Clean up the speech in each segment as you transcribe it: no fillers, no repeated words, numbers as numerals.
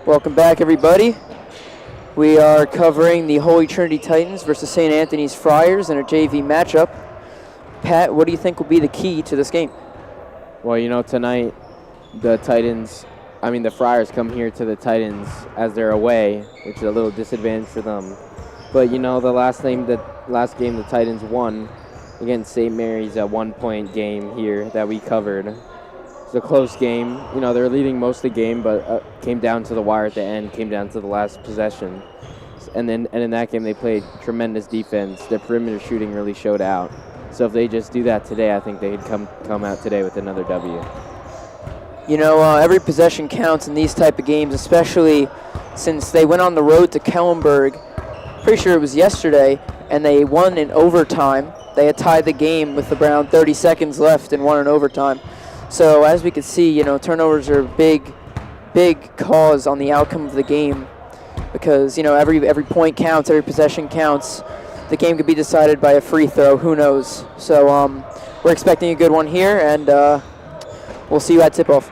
Welcome back, everybody. We are covering the Holy Trinity Titans versus St. Anthony's Friars in a JV matchup. Pat, what do you think will be the key to this game? Well, tonight the Friars come here to the Titans as they're away, which is a little disadvantage for them. But, the last game the Titans won against St. Mary's, a 1-point game here that we covered. It's a close game. They were leading most of the game, but came down to the wire at the end, came down to the last possession. And in that game, they played tremendous defense. Their perimeter shooting really showed out. So if they just do that today, I think they'd come out today with another W. Every possession counts in these type of games, especially since they went on the road to Kellenberg. Pretty sure it was yesterday, and they won in overtime. They had tied the game with around 30 seconds left and won in overtime. So as we can see, turnovers are a big cause on the outcome of the game because, every point counts, every possession counts. The game could be decided by a free throw. Who knows? So we're expecting a good one here, and we'll see you at tip-off.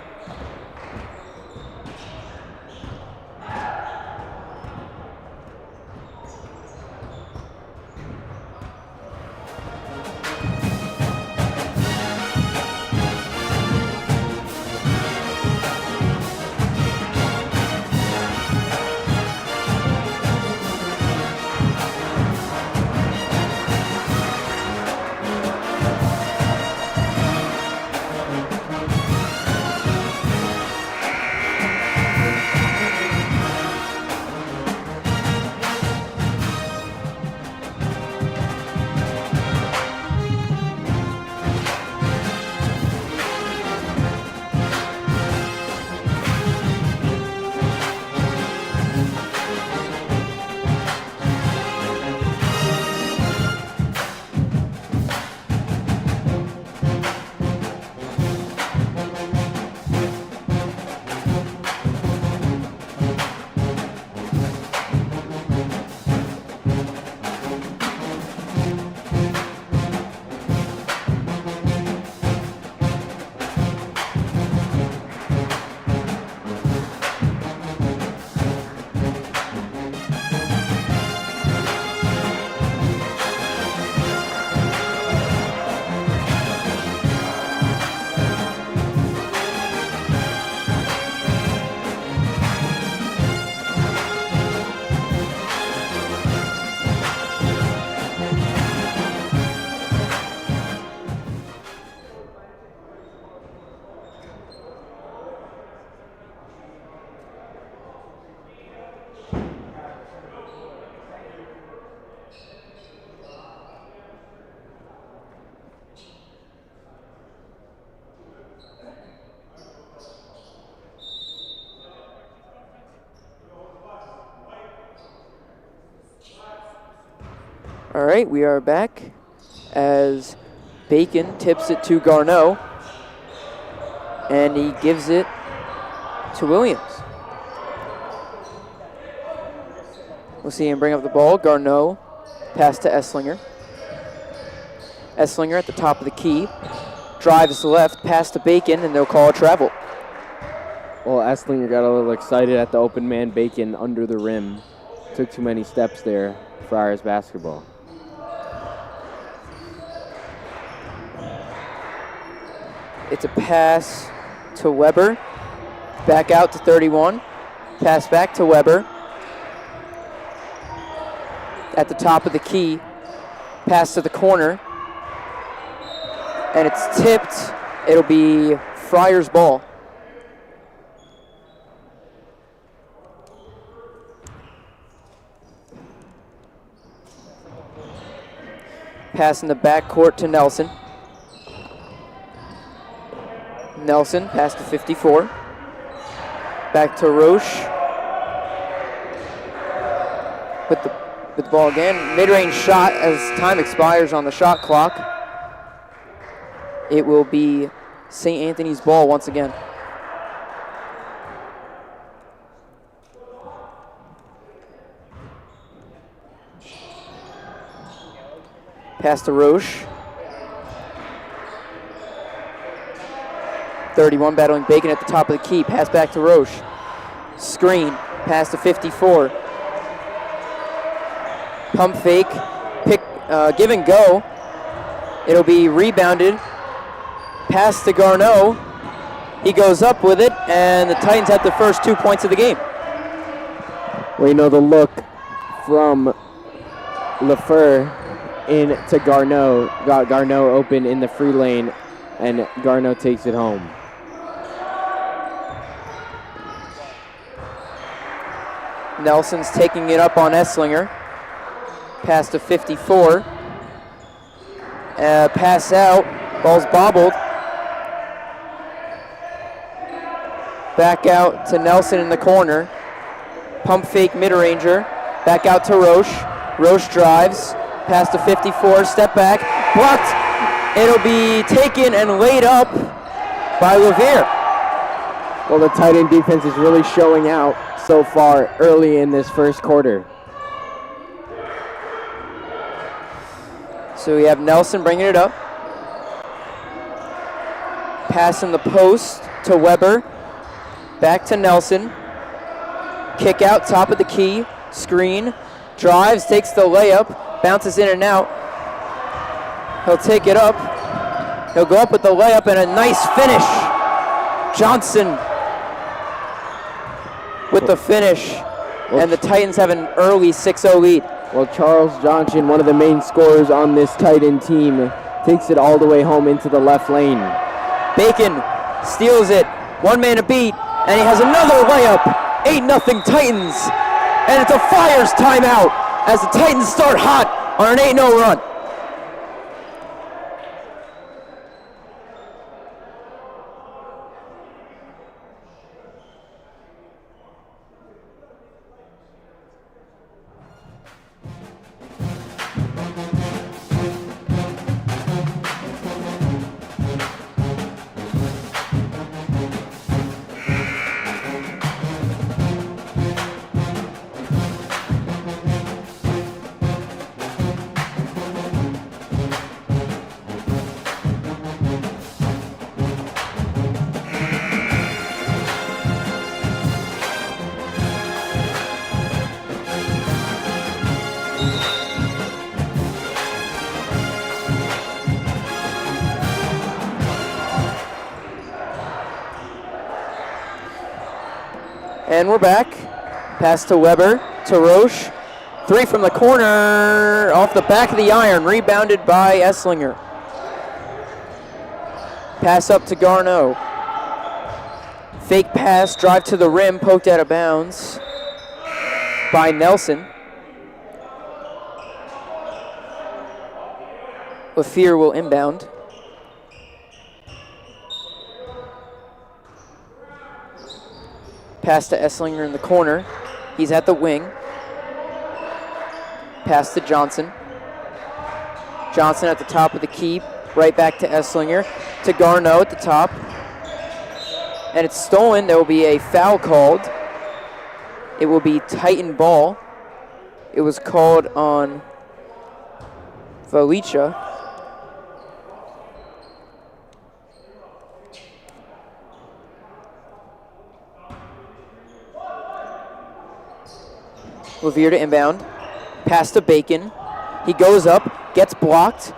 All right, we are back as Bacon tips it to Garneau, and he gives it to Williams. We'll see him bring up the ball. Garneau, pass to Esslinger. Esslinger at the top of the key, drives left, pass to Bacon, and they'll call a travel. Well, Esslinger got a little excited at the open man. Bacon under the rim. Took too many steps there. Friars basketball. It's a pass to Weber. Back out to 31. Pass back to Weber. At the top of the key. Pass to the corner. And it's tipped. It'll be Friars' ball. Pass in the backcourt to Nelson. Nelson, pass to 54. Back to Roche. With the ball again. Mid-range shot as time expires on the shot clock. It will be St. Anthony's ball once again. Pass to Roche. 31 battling Bacon at the top of the key. Pass back to Roche. Screen, pass to 54. Pump fake, give and go. It'll be rebounded. Pass to Garneau. He goes up with it, and the Titans have the first 2 points of the game. Well, the look from LaFleur into Garneau got Garneau open in the free lane, and Garneau takes it home. Nelson's taking it up on Esslinger. Pass to 54. Pass out. Ball's bobbled. Back out to Nelson in the corner. Pump fake mid-ranger. Back out to Roche. Roche drives. Pass to 54. Step back. Blocked. It'll be taken and laid up by Levere. Well, the Titan defense is really showing out so far early in this first quarter. So we have Nelson bringing it up. Pass in the post to Weber. Back to Nelson. Kick out, top of the key. Screen. Drives, takes the layup. Bounces in and out. He'll take it up. He'll go up with the layup and a nice finish. Johnson with the finish. And the Titans have an early 6-0 lead. Well, Charles Johnson, one of the main scorers on this Titan team, takes it all the way home into the left lane. Bacon steals it. One man a beat. And he has another layup. 8-0 Titans. And it's a Flyers timeout as the Titans start hot on an 8-0 run. And we're back. Pass to Weber, to Roche. Three from the corner, off the back of the iron, rebounded by Esslinger. Pass up to Garneau. Fake pass, drive to the rim, poked out of bounds by Nelson. Lafleur will inbound. Pass to Esslinger in the corner. He's at the wing. Pass to Johnson. Johnson at the top of the key. Right back to Esslinger. To Garneau at the top. And it's stolen. There will be a foul called. It will be Titan ball. It was called on Felicia. Levere to inbound. Pass to Bacon. He goes up, gets blocked,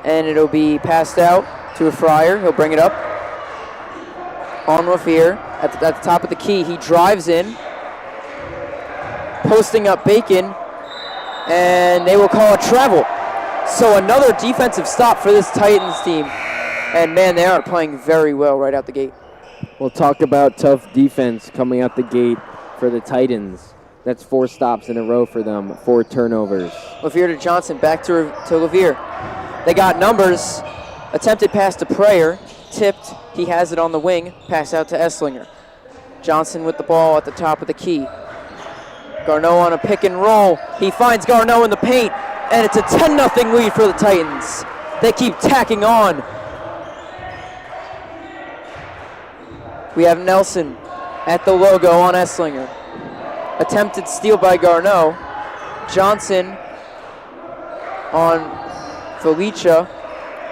and it'll be passed out to a Fryer. He'll bring it up. On Levere at the top of the key. He drives in. Posting up Bacon, and they will call a travel. So another defensive stop for this Titans team. And man, they are playing very well right out the gate. We'll talk about tough defense coming out the gate for the Titans. That's 4 stops in a row for them, 4 turnovers. Levere to Johnson, back to Levere. They got numbers. Attempted pass to Prayer, tipped. He has it on the wing. Pass out to Esslinger. Johnson with the ball at the top of the key. Garneau on a pick and roll. He finds Garneau in the paint, and it's a 10-0 lead for the Titans. They keep tacking on. We have Nelson at the logo on Esslinger. Attempted steal by Garneau. Johnson on Felicia.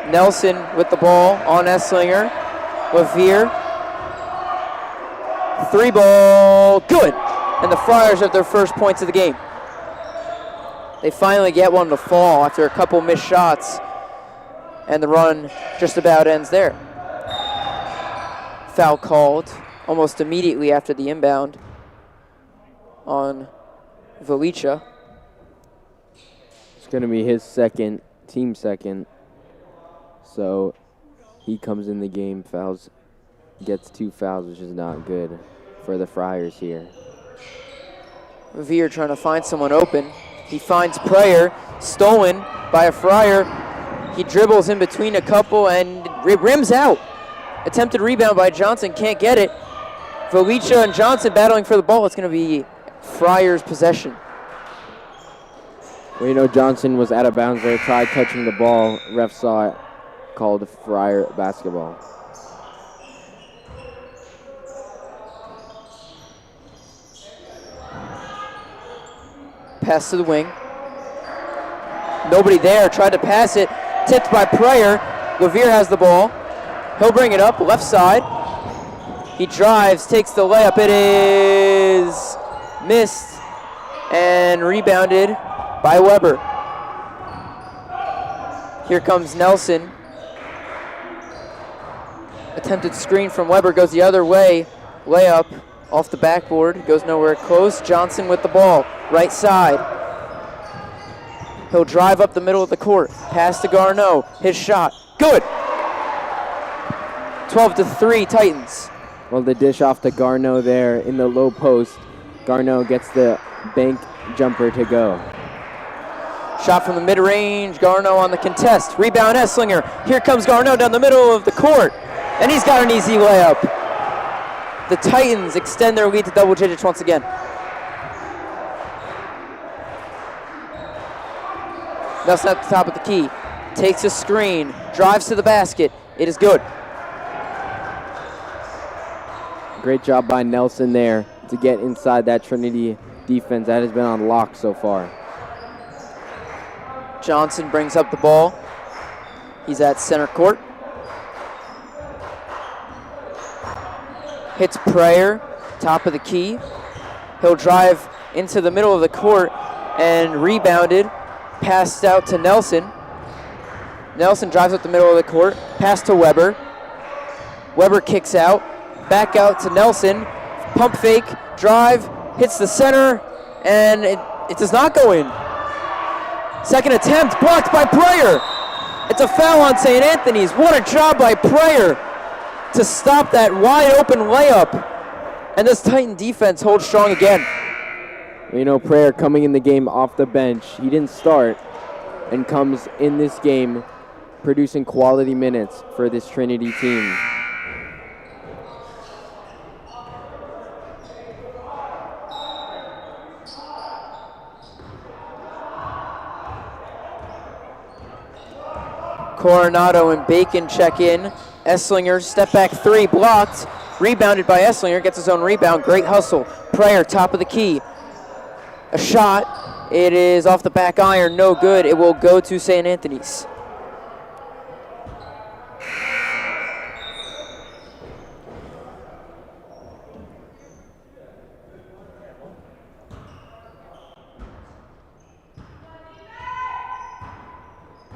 Nelson with the ball on Esslinger. Levere Three ball, good. And the Friars have their first points of the game. They finally get one to fall after a couple missed shots, and the run just about ends there. Foul called almost immediately after the inbound on Velicha. It's going to be his second, team second. So he comes in the game, gets 2 fouls, which is not good for the Friars here. Veer trying to find someone open. He finds Prayer, stolen by a Friar. He dribbles in between a couple and rims out. Attempted rebound by Johnson, can't get it. Velicha and Johnson battling for the ball. It's going to be Friars' possession. Well, Johnson was out of bounds there, tried touching the ball. Ref saw it, called Friar basketball. Pass to the wing. Nobody there, tried to pass it. Tipped by Prayer. Lavier has the ball. He'll bring it up, left side. He drives, takes the layup. It is missed and rebounded by Weber. Here comes Nelson. Attempted screen from Weber, goes the other way. Layup off the backboard, goes nowhere close. Johnson with the ball, right side. He'll drive up the middle of the court. Pass to Garneau, his shot, good. 12-3 Titans. Well, the dish off to Garneau there in the low post. Garneau gets the bank jumper to go. Shot from the mid-range, Garneau on the contest. Rebound Esslinger. Here comes Garneau down the middle of the court, and he's got an easy layup. The Titans extend their lead to double digits once again. Nelson at the top of the key. Takes a screen, drives to the basket. It is good. Great job by Nelson there to get inside that Trinity defense. That has been on lock so far. Johnson brings up the ball. He's at center court. Hits Prayer, top of the key. He'll drive into the middle of the court and rebounded. Passed out to Nelson. Nelson drives up the middle of the court. Pass to Weber. Weber kicks out. Back out to Nelson. Pump fake, drive, hits the center, and it does not go in. Second attempt, blocked by Prayer. It's a foul on St. Anthony's. What a job by Prayer to stop that wide open layup. And this Titan defense holds strong again. Prayer coming in the game off the bench. He didn't start and comes in this game producing quality minutes for this Trinity team. Coronado and Bacon check in. Esslinger, step back three, blocked. Rebounded by Esslinger, gets his own rebound. Great hustle. Prayer, top of the key. A shot. It is off the back iron, no good. It will go to St. Anthony's.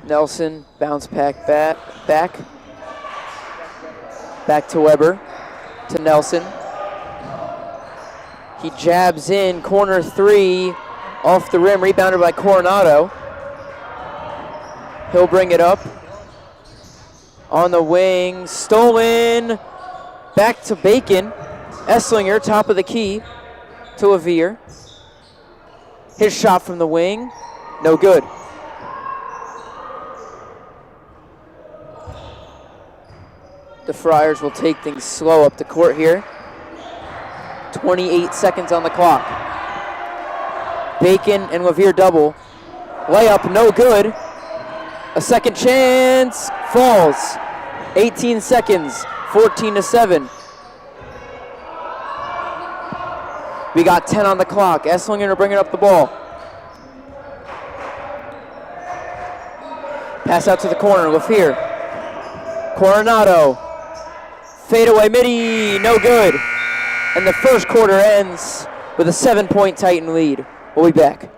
Nelson, bounce back. Back to Weber, to Nelson. He jabs in, corner three, off the rim, rebounded by Coronado. He'll bring it up. On the wing, stolen, back to Bacon. Esslinger, top of the key, to Lavier. His shot from the wing, no good. The Friars will take things slow up the court here. 28 seconds on the clock. Bacon and Lavier double. Layup, no good. A second chance, falls. 18 seconds, 14-7. We got 10 on the clock. Esslinger bringing up the ball. Pass out to the corner, Lavier. Coronado. Fadeaway midi, no good. And the first quarter ends with a 7-point Titan lead. We'll be back.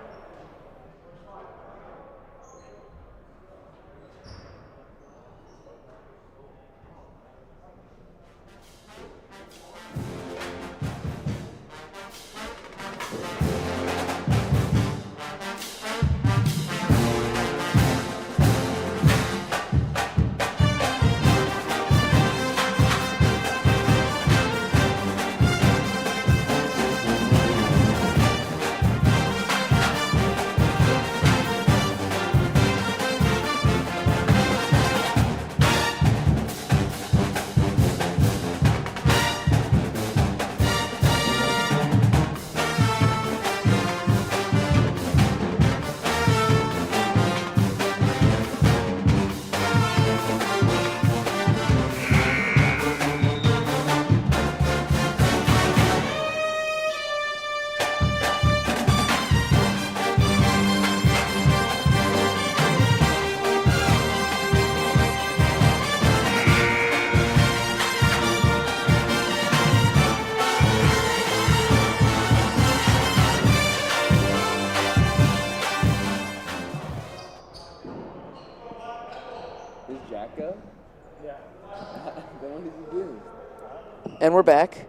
And we're back.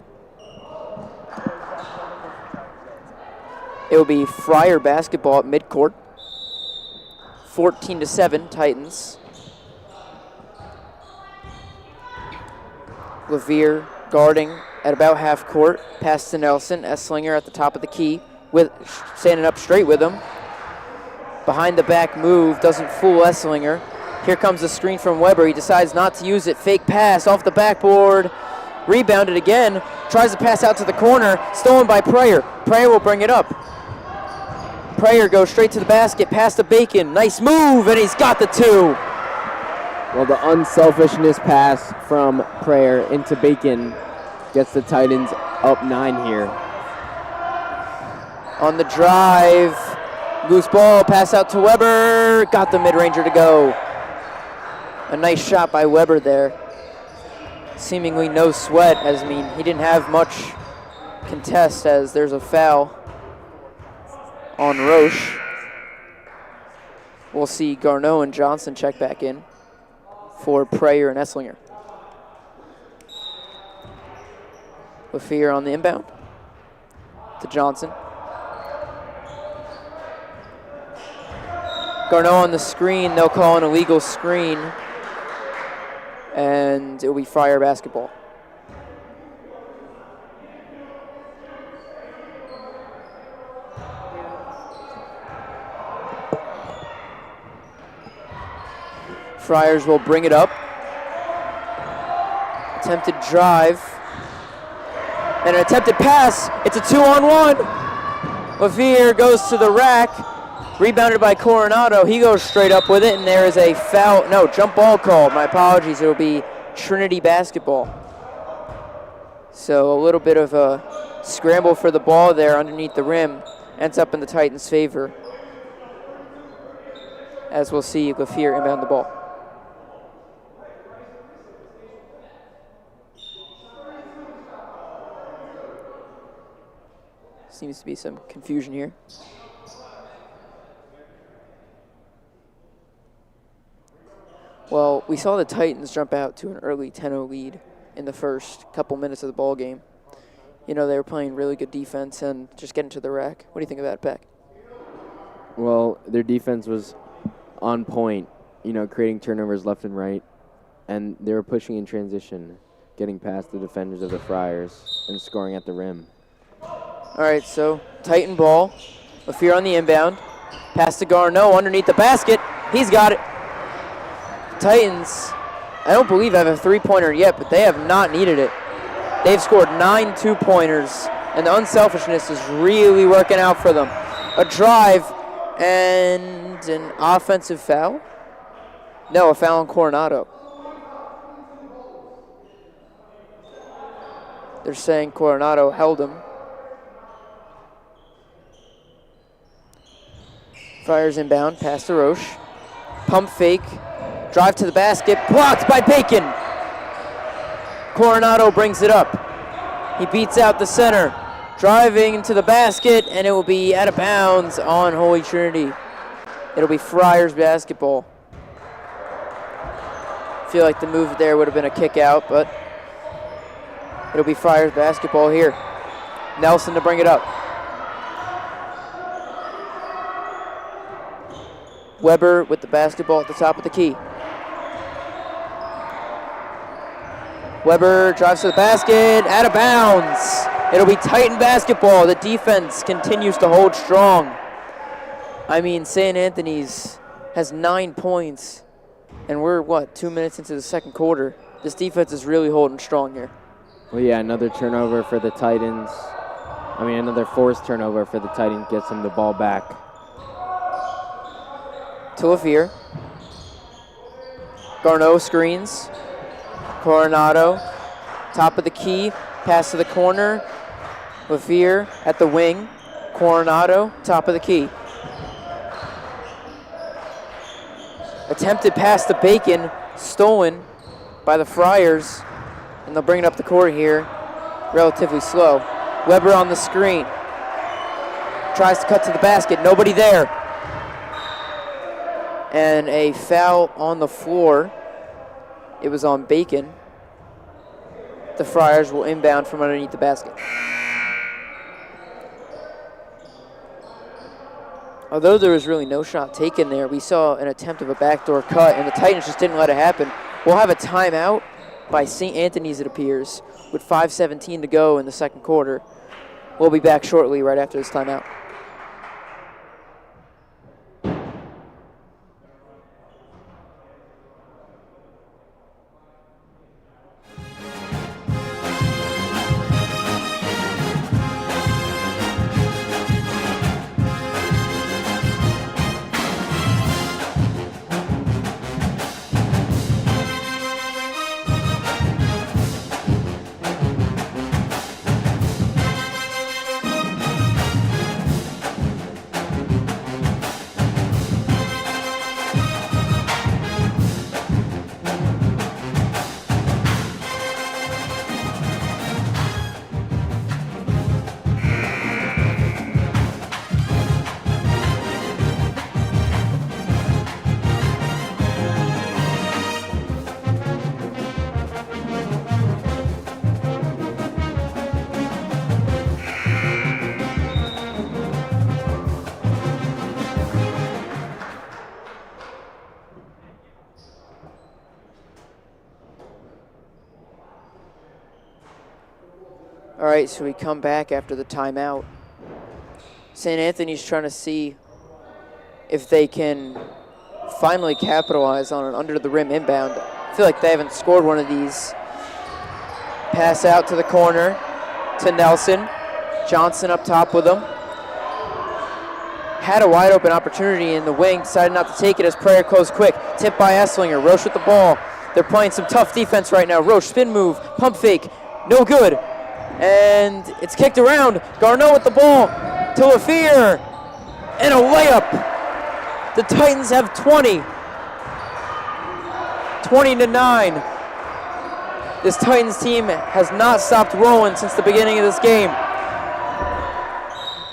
It will be Friar basketball at midcourt. 14-7 Titans. Levere guarding at about half court. Pass to Nelson. Esslinger at the top of the key, with standing up straight with him. Behind the back move, doesn't fool Esslinger. Here comes the screen from Weber. He decides not to use it. Fake pass off the backboard. Rebounded again. Tries to pass out to the corner. Stolen by Prayer. Prayer will bring it up. Prayer goes straight to the basket. Pass to Bacon. Nice move, and he's got the two. Well, the unselfishness pass from Prayer into Bacon gets the Titans up 9 here. On the drive. Loose ball. Pass out to Weber. Got the mid-ranger to go. A nice shot by Weber there. Seemingly no sweat, as he didn't have much contest, as there's a foul on Roche. We'll see Garneau and Johnson check back in for Prayer and Esslinger. Lafayette on the inbound to Johnson. Garneau on the screen. They'll call an illegal screen, and it will be Friar basketball. Friars will bring it up. Attempted drive. And an attempted pass. It's a 2-on-1. Lafayette goes to the rack. Rebounded by Coronado. He goes straight up with it, and there is a foul. No, jump ball called. My apologies. It will be Trinity basketball. So a little bit of a scramble for the ball there underneath the rim. Ends up in the Titans' favor. As we'll see Lafayette inbound the ball. Seems to be some confusion here. Well, we saw the Titans jump out to an early 10-0 lead in the first couple minutes of the ball game. You know, they were playing really good defense and just getting to the rack. What do you think of that, Beck? Well, their defense was on point, you know, creating turnovers left and right, and they were pushing in transition, getting past the defenders of the Friars and scoring at the rim. All right, so Titan ball. Lafayette on the inbound. Pass to Garneau underneath the basket. He's got it. Titans, I don't believe have a three-pointer yet, but they have not needed it. They've scored 9 two-pointers, and the unselfishness is really working out for them. A drive and an offensive foul? No, a foul on Coronado. They're saying Coronado held him. Friars inbound, pass to Roche. Pump fake. Drive to the basket, blocked by Bacon. Coronado brings it up. He beats out the center. Driving into the basket, and it will be out of bounds on Holy Trinity. It'll be Friars basketball. Feel like the move there would have been a kick out, but it'll be Friars basketball here. Nelson to bring it up. Weber with the basketball at the top of the key. Weber drives to the basket, out of bounds. It'll be Titan basketball. The defense continues to hold strong. I mean, St. Anthony's has 9 points, and we're, 2 minutes into the second quarter. This defense is really holding strong here. Well, yeah, another turnover for the Titans. Another forced turnover for the Titans gets them the ball back. To Lafier. Garneau screens. Coronado, top of the key, pass to the corner. Lafier at the wing. Coronado, top of the key. Attempted pass to Bacon, stolen by the Friars, and they'll bring it up the court here, relatively slow. Weber on the screen. Tries to cut to the basket, nobody there. And a foul on the floor. It was on Bacon. The Friars will inbound from underneath the basket. Although there was really no shot taken there, we saw an attempt of a backdoor cut, and the Titans just didn't let it happen. We'll have a timeout by St. Anthony's, it appears, with 5:17 to go in the second quarter. We'll be back shortly right after this timeout. All right, so we come back after the timeout. St. Anthony's trying to see if they can finally capitalize on an under-the-rim inbound. I feel like they haven't scored one of these. Pass out to the corner to Nelson. Johnson up top with him. Had a wide-open opportunity in the wing, decided not to take it as Pryor closed quick. Tip by Esslinger. Roche with the ball. They're playing some tough defense right now. Roche, spin move, pump fake, no good. And it's kicked around. Garneau with the ball to Lafier. And a layup. The Titans have 20. 20-9. This Titans team has not stopped rolling since the beginning of this game.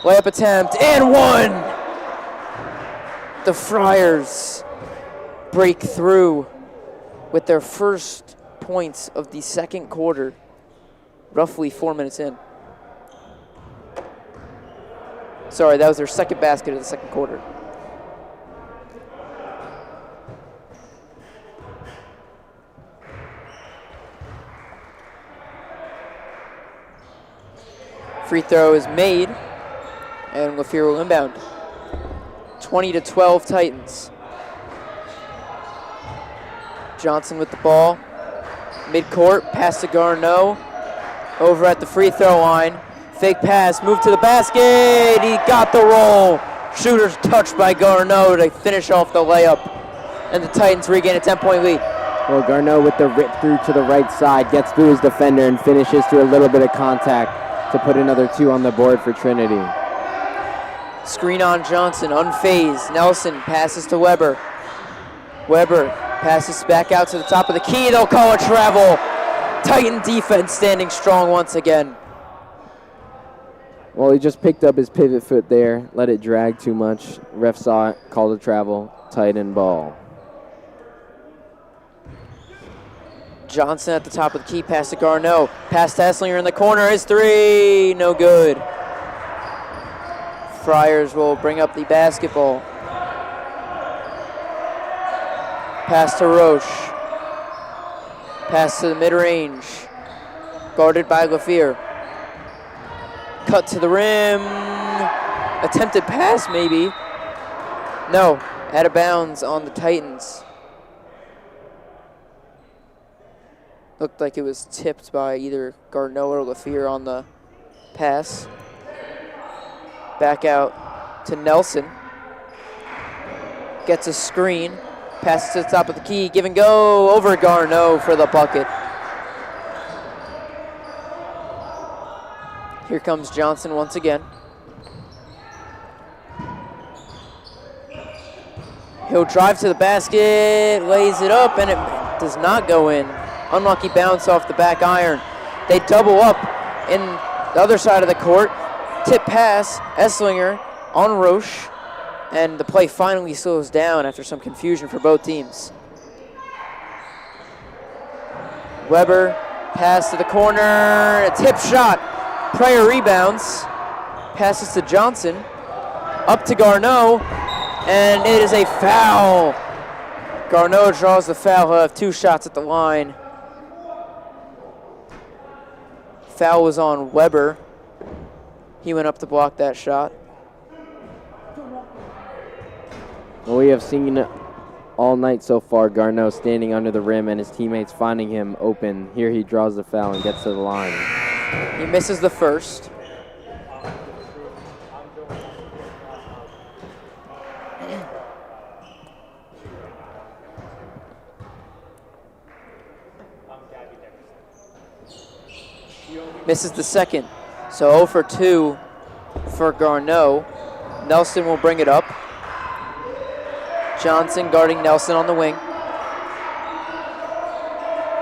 Layup attempt and one. The Friars break through with their first points of the second quarter. Roughly 4 minutes in. Sorry, that was their second basket of the second quarter. Free throw is made, and Lafier will inbound. 20-12 Titans. Johnson with the ball. Midcourt, pass to Garneau. Over at the free throw line. Fake pass, move to the basket. He got the roll. Shooter's touched by Garneau to finish off the layup. And the Titans regain a 10-point lead. Well, Garneau with the rip through to the right side, gets through his defender and finishes through a little bit of contact to put another 2 on the board for Trinity. Screen on Johnson, unfazed. Nelson passes to Weber. Weber passes back out to the top of the key. They'll call a travel. Titan defense standing strong once again. Well, he just picked up his pivot foot there, let it drag too much. Ref saw it, called a travel, tight end ball. Johnson at the top of the key, pass to Garneau. Pass to Esslinger in the corner is 3, no good. Friars will bring up the basketball. Pass to Roche. Pass to the mid-range. Guarded by Lafier. Cut to the rim. Attempted pass, maybe. No, out of bounds on the Titans. Looked like it was tipped by either Garneau or Lafier on the pass. Back out to Nelson. Gets a screen. Passes to the top of the key. Give and go over Garneau for the bucket. Here comes Johnson once again. He'll drive to the basket, lays it up, and it does not go in. Unlucky bounce off the back iron. They double up in the other side of the court. Tip pass, Esslinger on Roche, and the play finally slows down after some confusion for both teams. Weber, pass to the corner, a tip shot. Pryor rebounds, passes to Johnson, up to Garneau, and it is a foul. Garneau draws the foul. He'll have 2 shots at the line. Foul was on Weber. He went up to block that shot. Well, we have seen all night so far Garneau standing under the rim and his teammates finding him open. Here he draws the foul and gets to the line. He misses the first. Misses the second. So 0 for 2 for Garneau. Nelson will bring it up. Johnson guarding Nelson on the wing.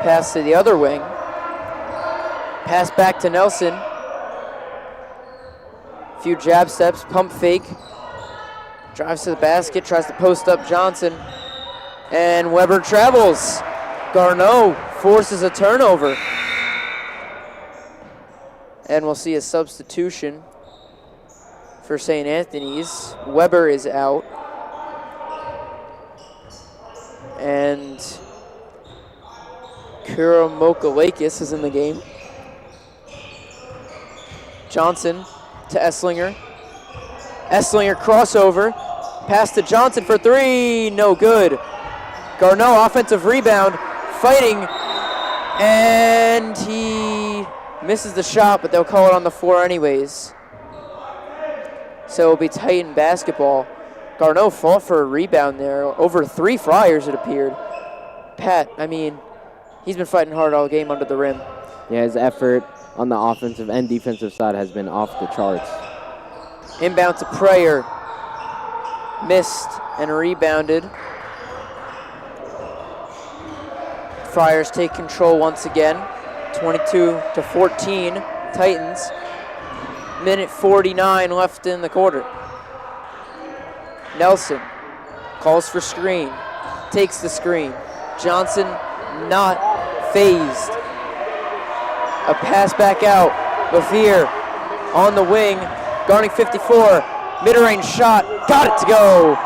Pass to the other wing. Pass back to Nelson. Few jab steps, pump fake. Drives to the basket, tries to post up Johnson. And Weber travels. Garneau forces a turnover. And we'll see a substitution for St. Anthony's. Weber is out. And Kira Mokalakis is in the game. Johnson to Esslinger. Esslinger crossover. Pass to Johnson for 3. No good. Garneau offensive rebound. Fighting. And he misses the shot, but they'll call it on the floor anyways. So it'll be Titan basketball. Garneau fought for a rebound there. Over 3 Friars, it appeared. Pat, I mean, he's been fighting hard all game under the rim. Yeah, his effort on the offensive and defensive side has been off the charts. Inbound to Pryor. Missed and rebounded. Friars take control once again. 22-14, Titans. Minute 49 left in the quarter. Nelson calls for screen, takes the screen. Johnson not phased. A pass back out. Lafier on the wing, guarding 54. Mid-range shot, got it to go.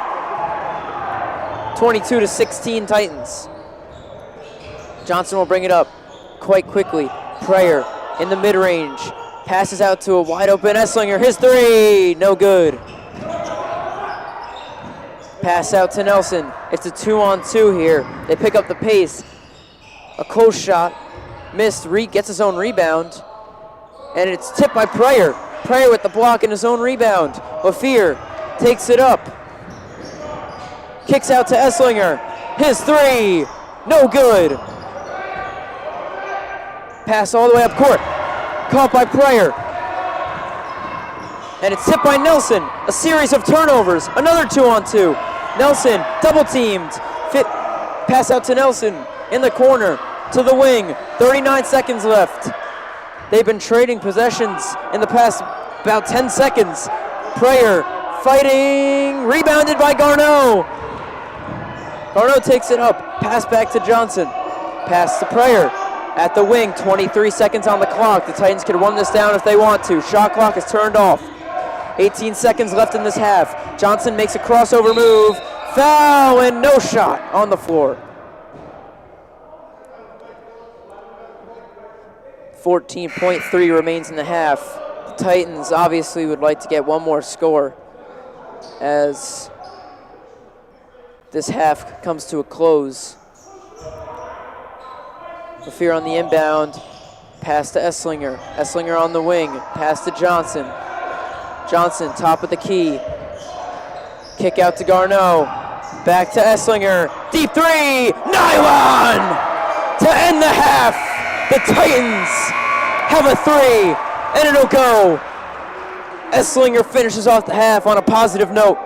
22-16 Titans. Johnson will bring it up quite quickly. Pryor in the mid-range. Passes out to a wide-open Esslinger. His 3, no good. Pass out to Nelson. It's a 2-on-2 here. They pick up the pace. A close shot. Missed. Gets his own rebound. And it's tipped by Pryor. Pryor with the block and his own rebound. Lafier takes it up. Kicks out to Esslinger. His 3, no good. Pass all the way up court. Caught by Pryor. And it's tipped by Nelson. A series of turnovers. Another 2-on-2. Nelson double teamed. Pass out to Nelson in the corner to the wing. 39 seconds left. They've been trading possessions in the past About 10 seconds. Prayer fighting. Rebounded by Garneau. Garneau takes it up. Pass back to Johnson. Pass to Prayer. At the wing, 23 seconds on the clock. The Titans can run this down if they want to. Shot clock is turned off. 18 seconds left in this half. Johnson makes a crossover move. Foul and no shot on the floor. 14.3 remains in the half. The Titans obviously would like to get one more score as this half comes to a close. LaFear on the inbound. Pass to Esslinger. Esslinger on the wing. Pass to Johnson. Johnson, top of the key. Kick out to Garneau. Back to Esslinger. Deep three. Nylon! To end the half. The Titans have a three, and it'll go. Esslinger finishes off the half on a positive note.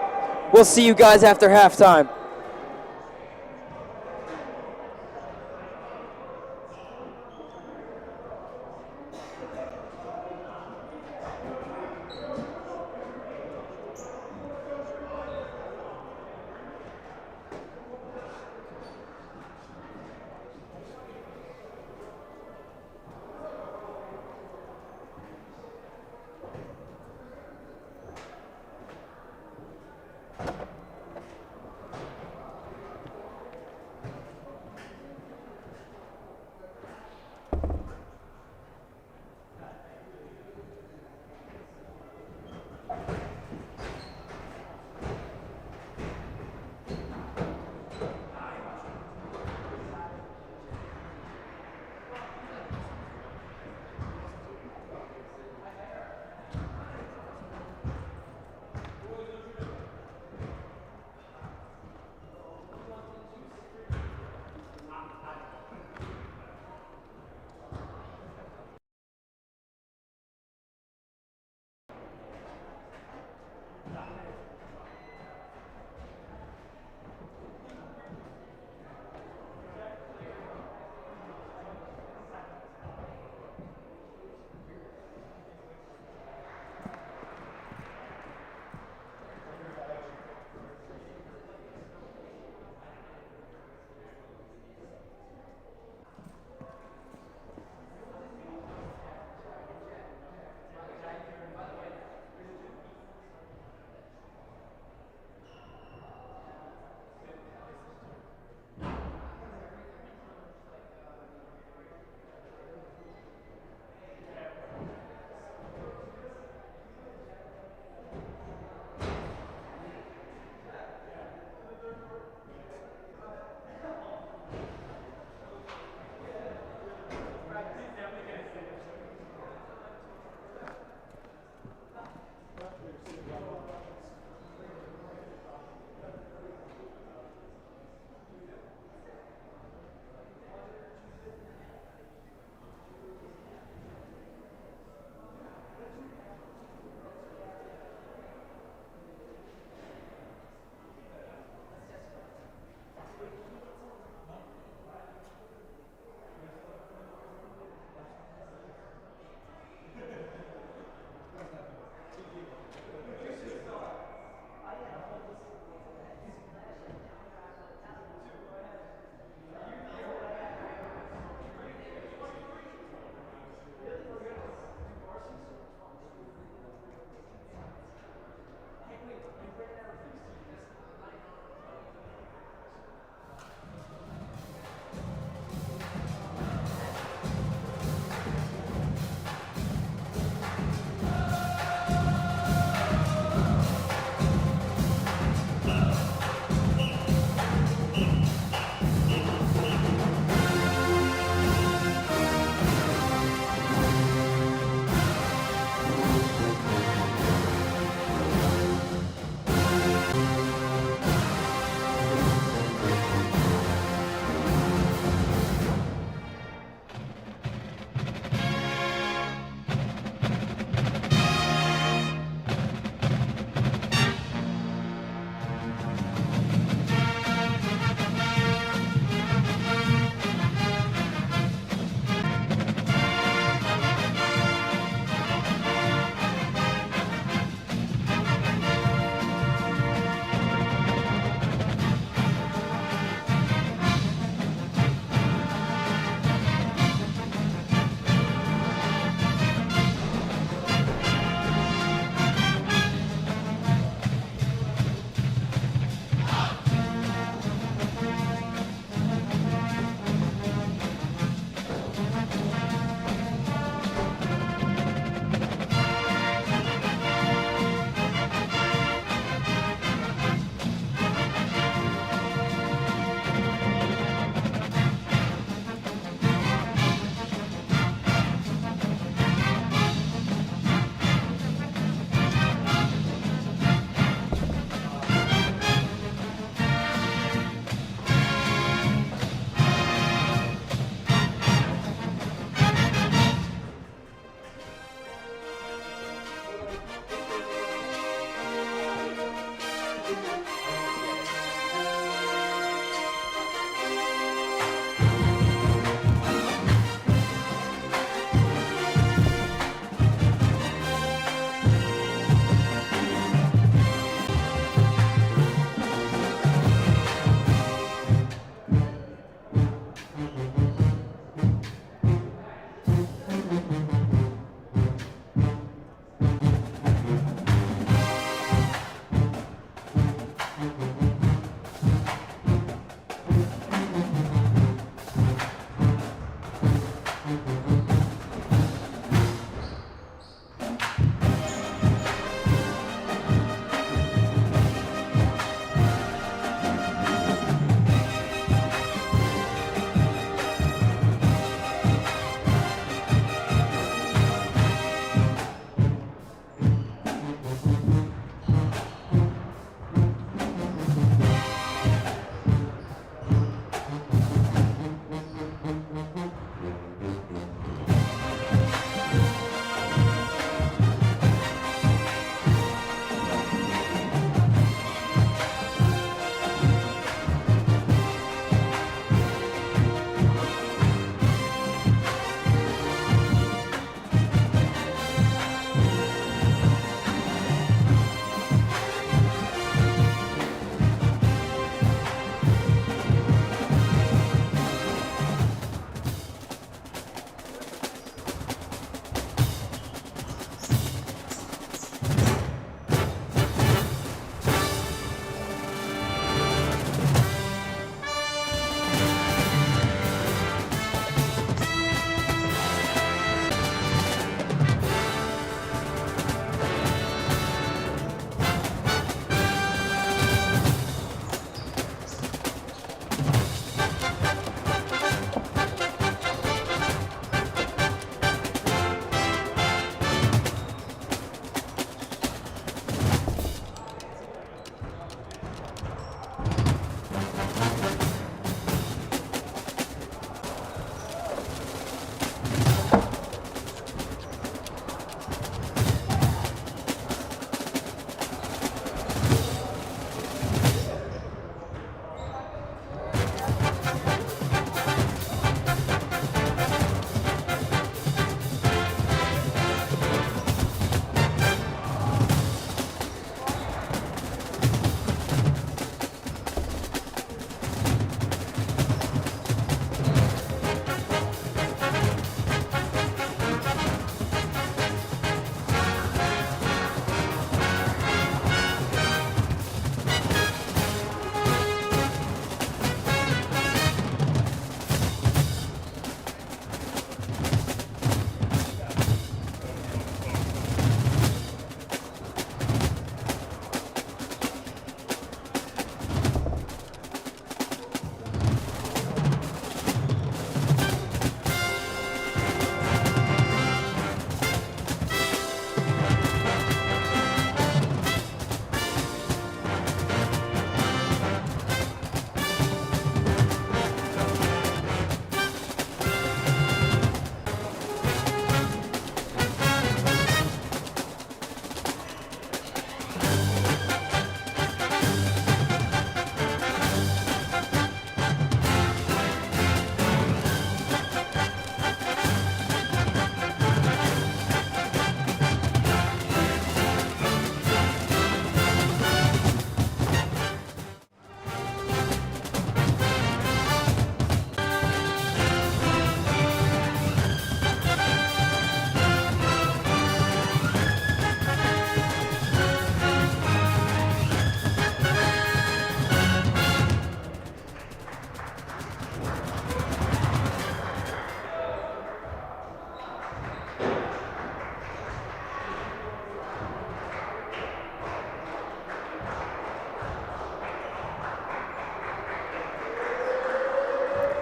We'll see you guys after halftime.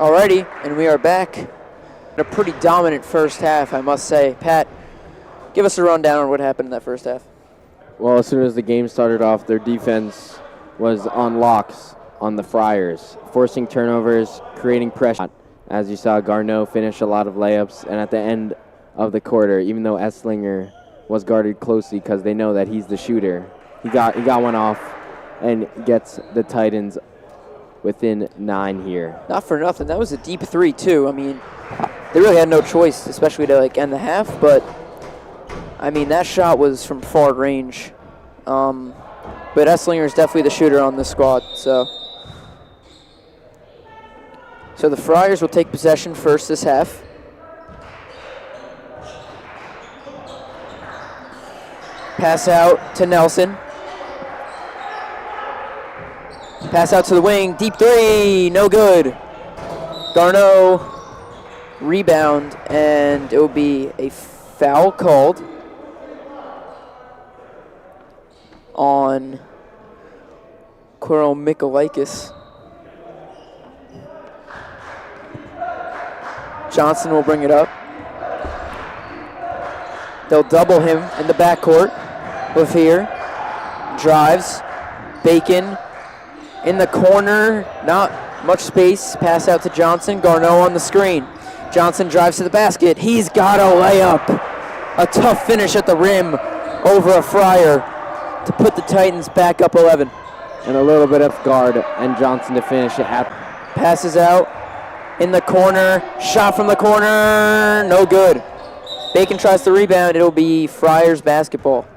Alrighty, and we are back. A pretty dominant first half, I must say. Pat, give us a rundown on what happened in that first half. Well, as soon as the game started off, their defense was on locks on the Friars, forcing turnovers, creating pressure. As you saw, Garneau finish a lot of layups, and at the end of the quarter, even though Esslinger was guarded closely because they know that he's the shooter, he got one off and gets the Titans within 9 here. Not for nothing. That was a deep three, too. I mean, they really had no choice, especially to end the half, but I mean, that shot was from far range. But Esslinger is definitely the shooter on this squad, so the Friars will take possession first this half. Pass out to Nelson. Pass out to the wing. Deep three. No good. Garneau rebound, and it will be a foul called on Quirrell Mikolakis. Johnson will bring it up. They'll double him in the backcourt. Lavier drives. Bacon in the corner. Not much space. Pass out to Johnson. Garneau on the screen. Johnson drives to the basket. He's got a layup. A tough finish at the rim over a Friar to put the Titans back up 11. And a little bit of guard, and Johnson to finish it. Passes out in the corner. Shot from the corner. No good. Bacon tries to rebound. It'll be Friars basketball.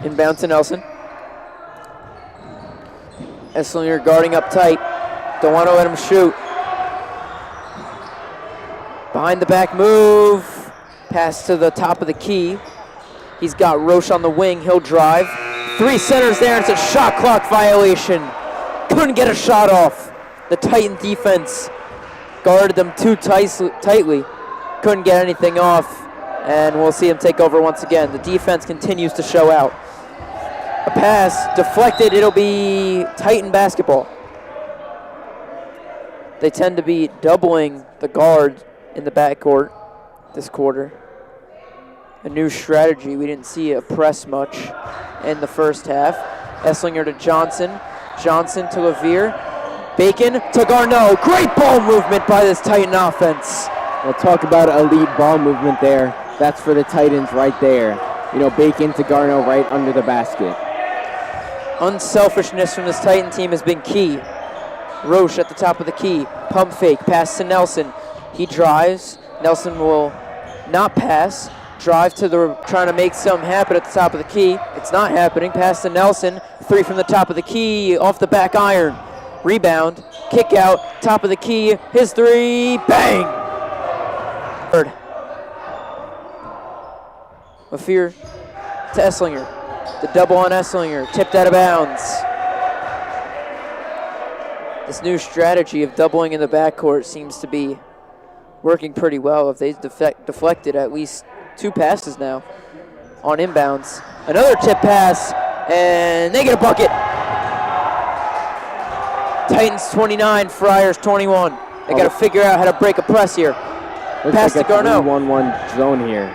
Inbound to Nelson. Esslinger guarding up tight. Don't want to let him shoot. Behind the back move. Pass to the top of the key. He's got Roche on the wing. He'll drive. 3 centers there. It's a shot clock violation. Couldn't get a shot off. The Titan defense guarded them too tightly. Couldn't get anything off. And we'll see him take over once again. The defense continues to show out. A pass deflected. It'll be Titan basketball. They tend to be doubling the guard in the backcourt this quarter. A new strategy. We didn't see a press much in the first half. Esslinger to Johnson. Johnson to Lavier. Bacon to Garneau. Great ball movement by this Titan offense. We'll talk about elite ball movement there. That's for the Titans right there. You know, Bacon to Garneau right under the basket. Unselfishness from this Titan team has been key. Roche at the top of the key. Pump fake. Pass to Nelson. He drives. Nelson will not pass. Drive to trying to make something happen at the top of the key. It's not happening. Pass to Nelson. 3 from the top of the key. Off the back iron. Rebound. Kick out. Top of the key. His 3. Bang! Third. Lafier to Esslinger. The double on Esslinger. Tipped out of bounds. This new strategy of doubling in the backcourt seems to be working pretty well. If they deflected at least 2 passes now on inbounds. Another tip pass, and they get a bucket. Titans 29, Friars 21. They got to figure out how to break a press here. Pass to Garneau. 1-1 zone here.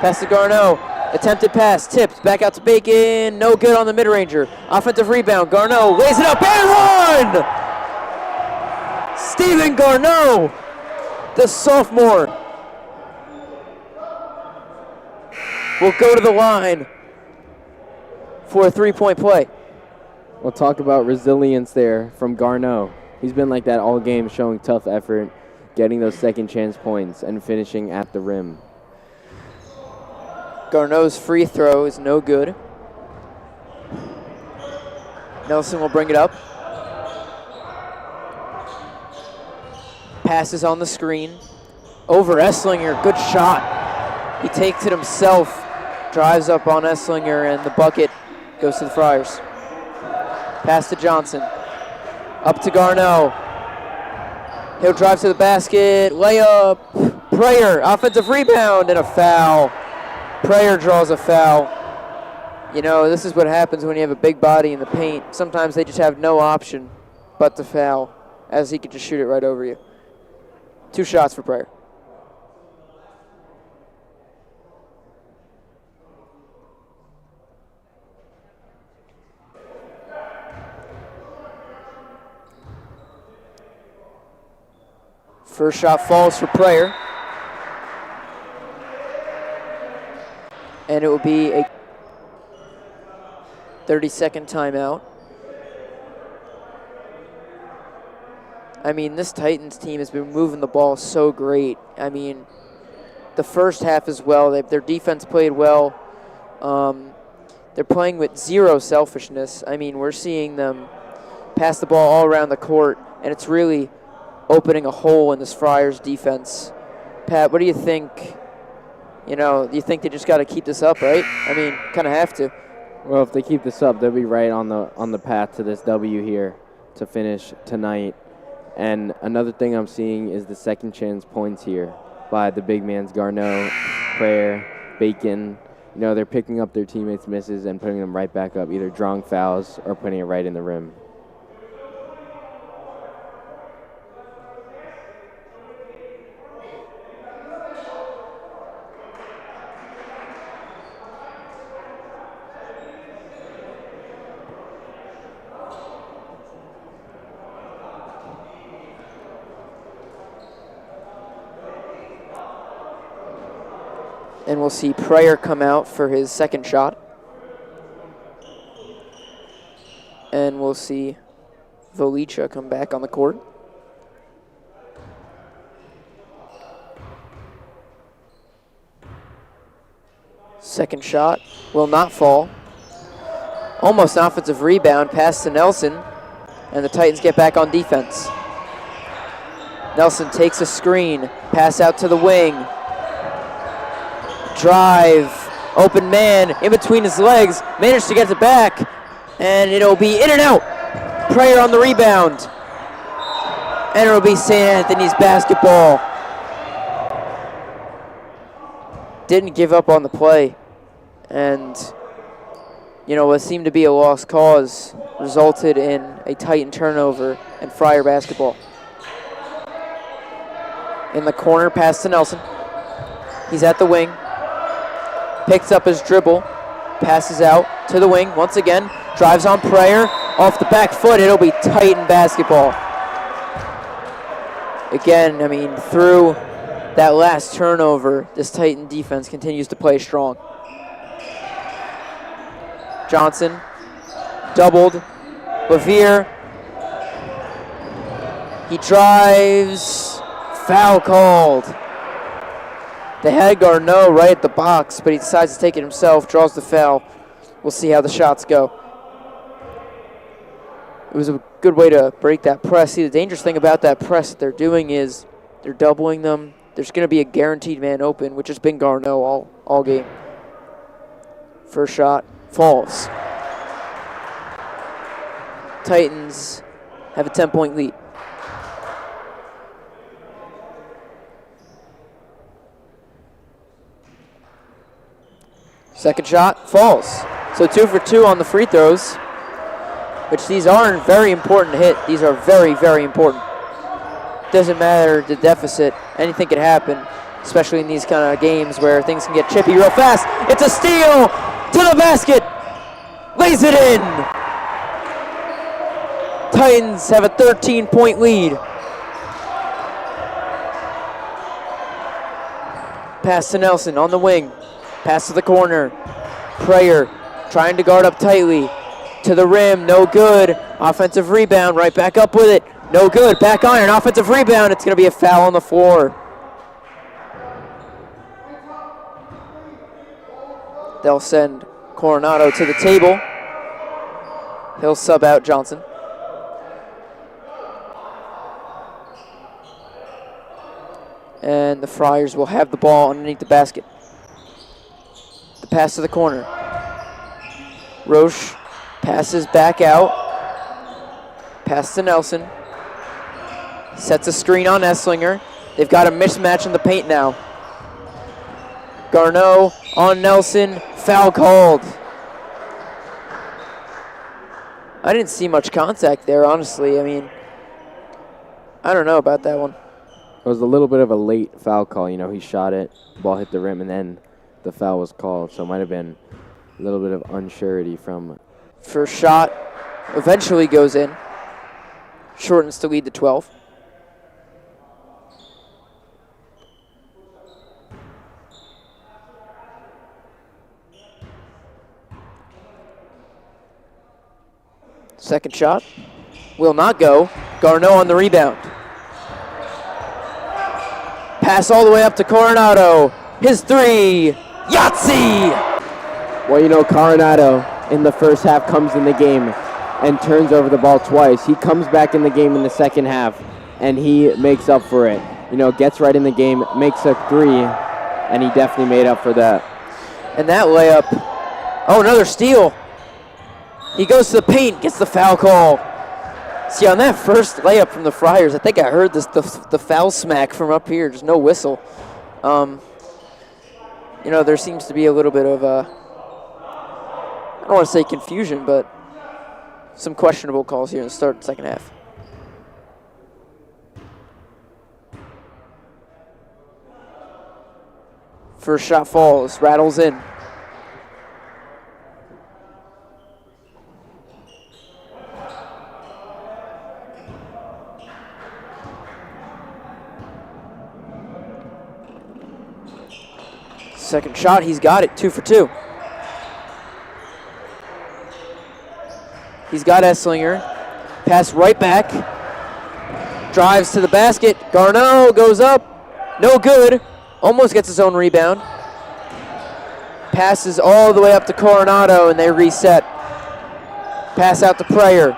Pass to Garneau. Attempted pass, tipped, back out to Bacon. No good on the mid-ranger. Offensive rebound. Garneau lays it up and one! Stephen Garneau, the sophomore, will go to the line for a 3-point play. We'll talk about resilience there from Garneau. He's been like that all game, showing tough effort, getting those second chance points, and finishing at the rim. Garneau's free throw is no good. Nelson will bring it up. Passes on the screen. Over Esslinger, good shot. He takes it himself, drives up on Esslinger, and the bucket goes to the Friars. Pass to Johnson. Up to Garneau. He'll drive to the basket, layup, Prayer, offensive rebound, and a foul. Prayer draws a foul. You know, this is what happens when you have a big body in the paint. Sometimes they just have no option but to foul, as he could just shoot it right over you. 2 shots for Prayer. First shot falls for Prayer. And it will be a 30-second timeout. I mean, this Titans team has been moving the ball so great. I mean, the first half as well, their defense played well. They're playing with zero selfishness. I mean, we're seeing them pass the ball all around the court, and it's really opening a hole in this Friars defense. Pat, what do you think? You know, do you think they just got to keep this up, right? I mean, kind of have to. Well, if they keep this up, they'll be right on the path to this W here to finish tonight. And another thing I'm seeing is the second chance points here by the big mans Garneau, Prayer, Bacon. You know, they're picking up their teammates' misses and putting them right back up, either drawing fouls or putting it right in the rim. And we'll see Prayer come out for his second shot. And we'll see Volicha come back on the court. Second shot will not fall. Almost an offensive rebound, pass to Nelson. And the Titans get back on defense. Nelson takes a screen, pass out to the wing. Drive, open man, in between his legs, managed to get it back, and it'll be in and out. Prayer on the rebound. And it'll be St. Anthony's basketball. Didn't give up on the play. And, you know, what seemed to be a lost cause resulted in a Titan turnover and Friar basketball. In the corner, pass to Nelson. He's at the wing. Picks up his dribble, passes out to the wing once again, drives on Prayer, off the back foot, it'll be Titan basketball. Again, I mean, through that last turnover, this Titan defense continues to play strong. Johnson, doubled, Levere, he drives, foul called. They had Garneau right at the box, but he decides to take it himself, draws the foul. We'll see how the shots go. It was a good way to break that press. See, the dangerous thing about that press that they're doing is they're doubling them. There's going to be a guaranteed man open, which has been Garneau all game. First shot falls. Titans have a 10-point lead. Second shot falls. So 2 for 2 on the free throws, which these aren't very important to hit. These are very, very important. Doesn't matter the deficit. Anything could happen, especially in these kind of games where things can get chippy real fast. It's a steal to the basket. Lays it in. Titans have a 13-point lead. Pass to Nelson on the wing. Pass to the corner. Prayer trying to guard up tightly. To the rim, no good. Offensive rebound, right back up with it. No good, back iron, offensive rebound. It's going to be a foul on the floor. They'll send Coronado to the table. He'll sub out Johnson. And the Friars will have the ball underneath the basket. The pass to the corner. Roche passes back out. Pass to Nelson. Sets a screen on Esslinger. They've got a mismatch in the paint now. Garneau on Nelson. Foul called. I didn't see much contact there, honestly. I mean, I don't know about that one. It was a little bit of a late foul call. You know, he shot it, ball hit the rim, and then the foul was called. So it might have been a little bit of unsurety from. First shot eventually goes in. Shortens to lead to 12. Second shot will not go. Garneau on the rebound. Pass all the way up to Coronado. His three. Yahtzee! Well, you know, Coronado in the first half comes in the game and turns over the ball twice. He comes back in the game in the second half, and he makes up for it. You know, gets right in the game, makes a three, and he definitely made up for that. And that layup. Oh, another steal. He goes to the paint, gets the foul call. See, on that first layup from the Friars, I think I heard the foul smack from up here. Just no whistle. You know, there seems to be a little bit of, I don't want to say confusion, but some questionable calls here in the start of the second half. First shot falls, rattles in. Second shot, he's got it, 2 for 2. He's got Esslinger. Pass right back. Drives to the basket. Garneau goes up. No good. Almost gets his own rebound. Passes all the way up to Coronado, and they reset. Pass out to Pryor.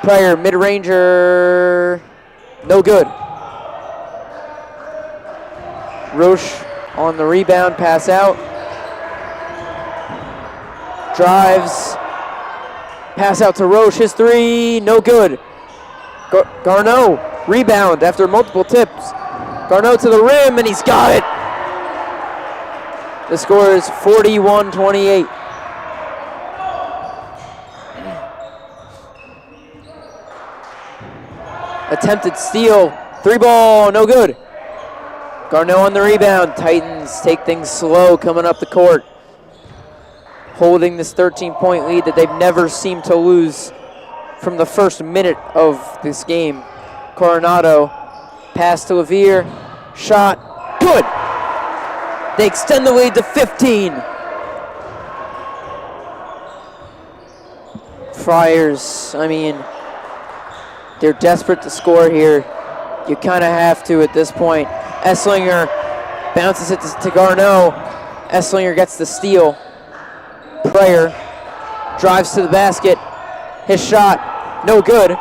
Pryor, mid-ranger. No good. Roche on the rebound, pass out. Drives. Pass out to Roche, his three, no good. Garneau, rebound after multiple tips. Garneau to the rim, and he's got it. The score is 41-28. Attempted steal, 3-ball, no good. Garneau on the rebound. Titans take things slow coming up the court. Holding this 13-point lead that they've never seemed to lose from the first minute of this game. Coronado, pass to Levere, shot, good. They extend the lead to 15. Friars, I mean, they're desperate to score here. You kind of have to at this point. Esslinger bounces it to Garneau. Esslinger gets the steal. Pryor drives to the basket. His shot, no good.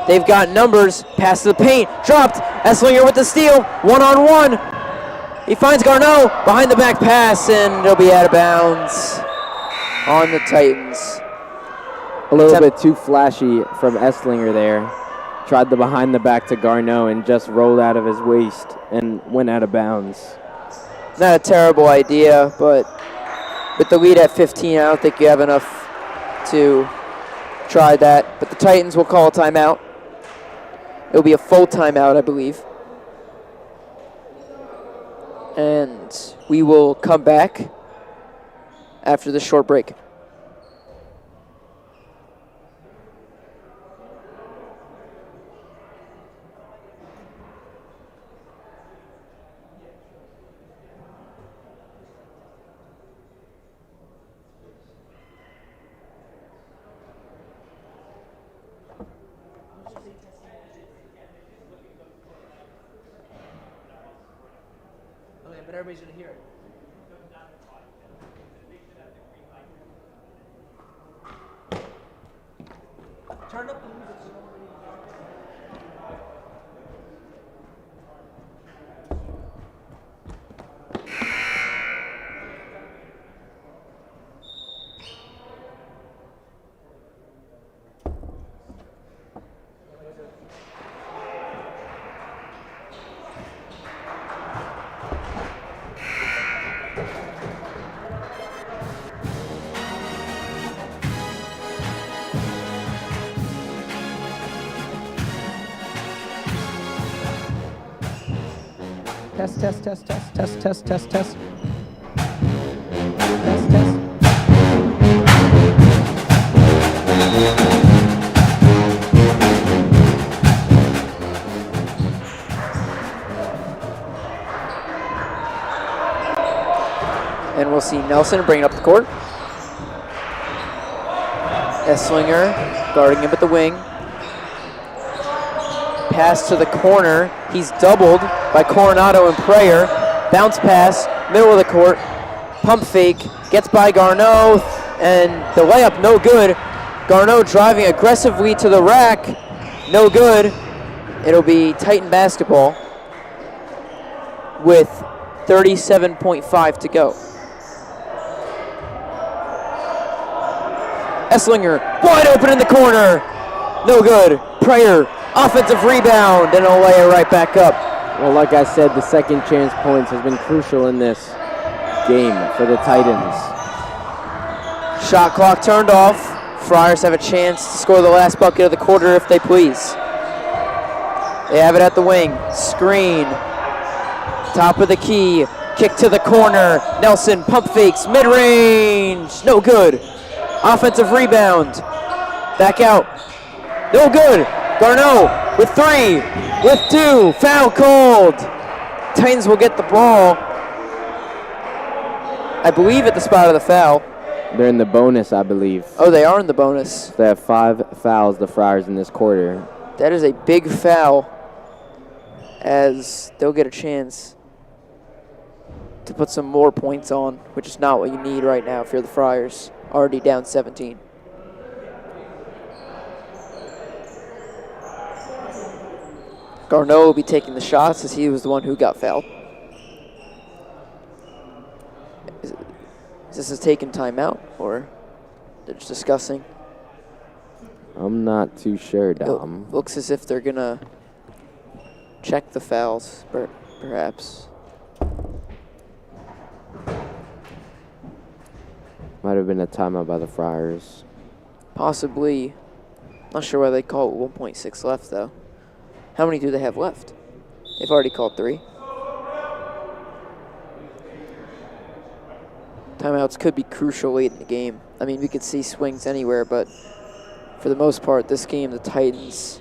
They've got numbers. Pass to the paint. Dropped. Esslinger with the steal. One-on-one. He finds Garneau. Behind the back pass, and it'll be out of bounds on the Titans. A little bit too flashy from Esslinger there. Tried the behind the back to Garneau and just rolled out of his waist and went out of bounds. Not a terrible idea, but with the lead at 15, I don't think you have enough to try that. But the Titans will call a timeout. It'll be a full timeout, I believe. And we will come back after the short break. But everybody's going to hear it. Turn up the music. Test, test, test, test, test, test, test, test. Test, test. And we'll see Nelson bring it up the court. Esslinger guarding him at the wing. Pass to the corner. He's doubled by Coronado and Prayer. Bounce pass, middle of the court. Pump fake, gets by Garneau, and the layup no good. Garneau driving aggressively to the rack, no good. It'll be Titan basketball with 37.5 to go. Esslinger, wide open in the corner. No good. Prayer, offensive rebound, and he'll lay it right back up. Well, like I said, the second chance points has been crucial in this game for the Titans. Shot clock turned off. Friars have a chance to score the last bucket of the quarter if they please. They have it at the wing. Screen. Top of the key. Kick to the corner. Nelson pump fakes. Mid-range. No good. Offensive rebound. Back out. No good. Garneau with 3. With 2. Foul called. Titans will get the ball, I believe, at the spot of the foul. They're in the bonus, I believe. Oh, they are in the bonus. They have 5 fouls, the Friars, in this quarter. That is a big foul, as they'll get a chance to put some more points on, which is not what you need right now if you're the Friars, already down 17. Garneau will be taking the shots as he was the one who got fouled. Is this a taken timeout, or they're just discussing? I'm not too sure, Dom. It looks as if they're going to check the fouls, perhaps. Might have been a timeout by the Friars. Possibly. Not sure why they call it 1.6 left, though. How many do they have left? They've already called 3. Timeouts could be crucial late in the game. I mean, we could see swings anywhere, but for the most part, this game, the Titans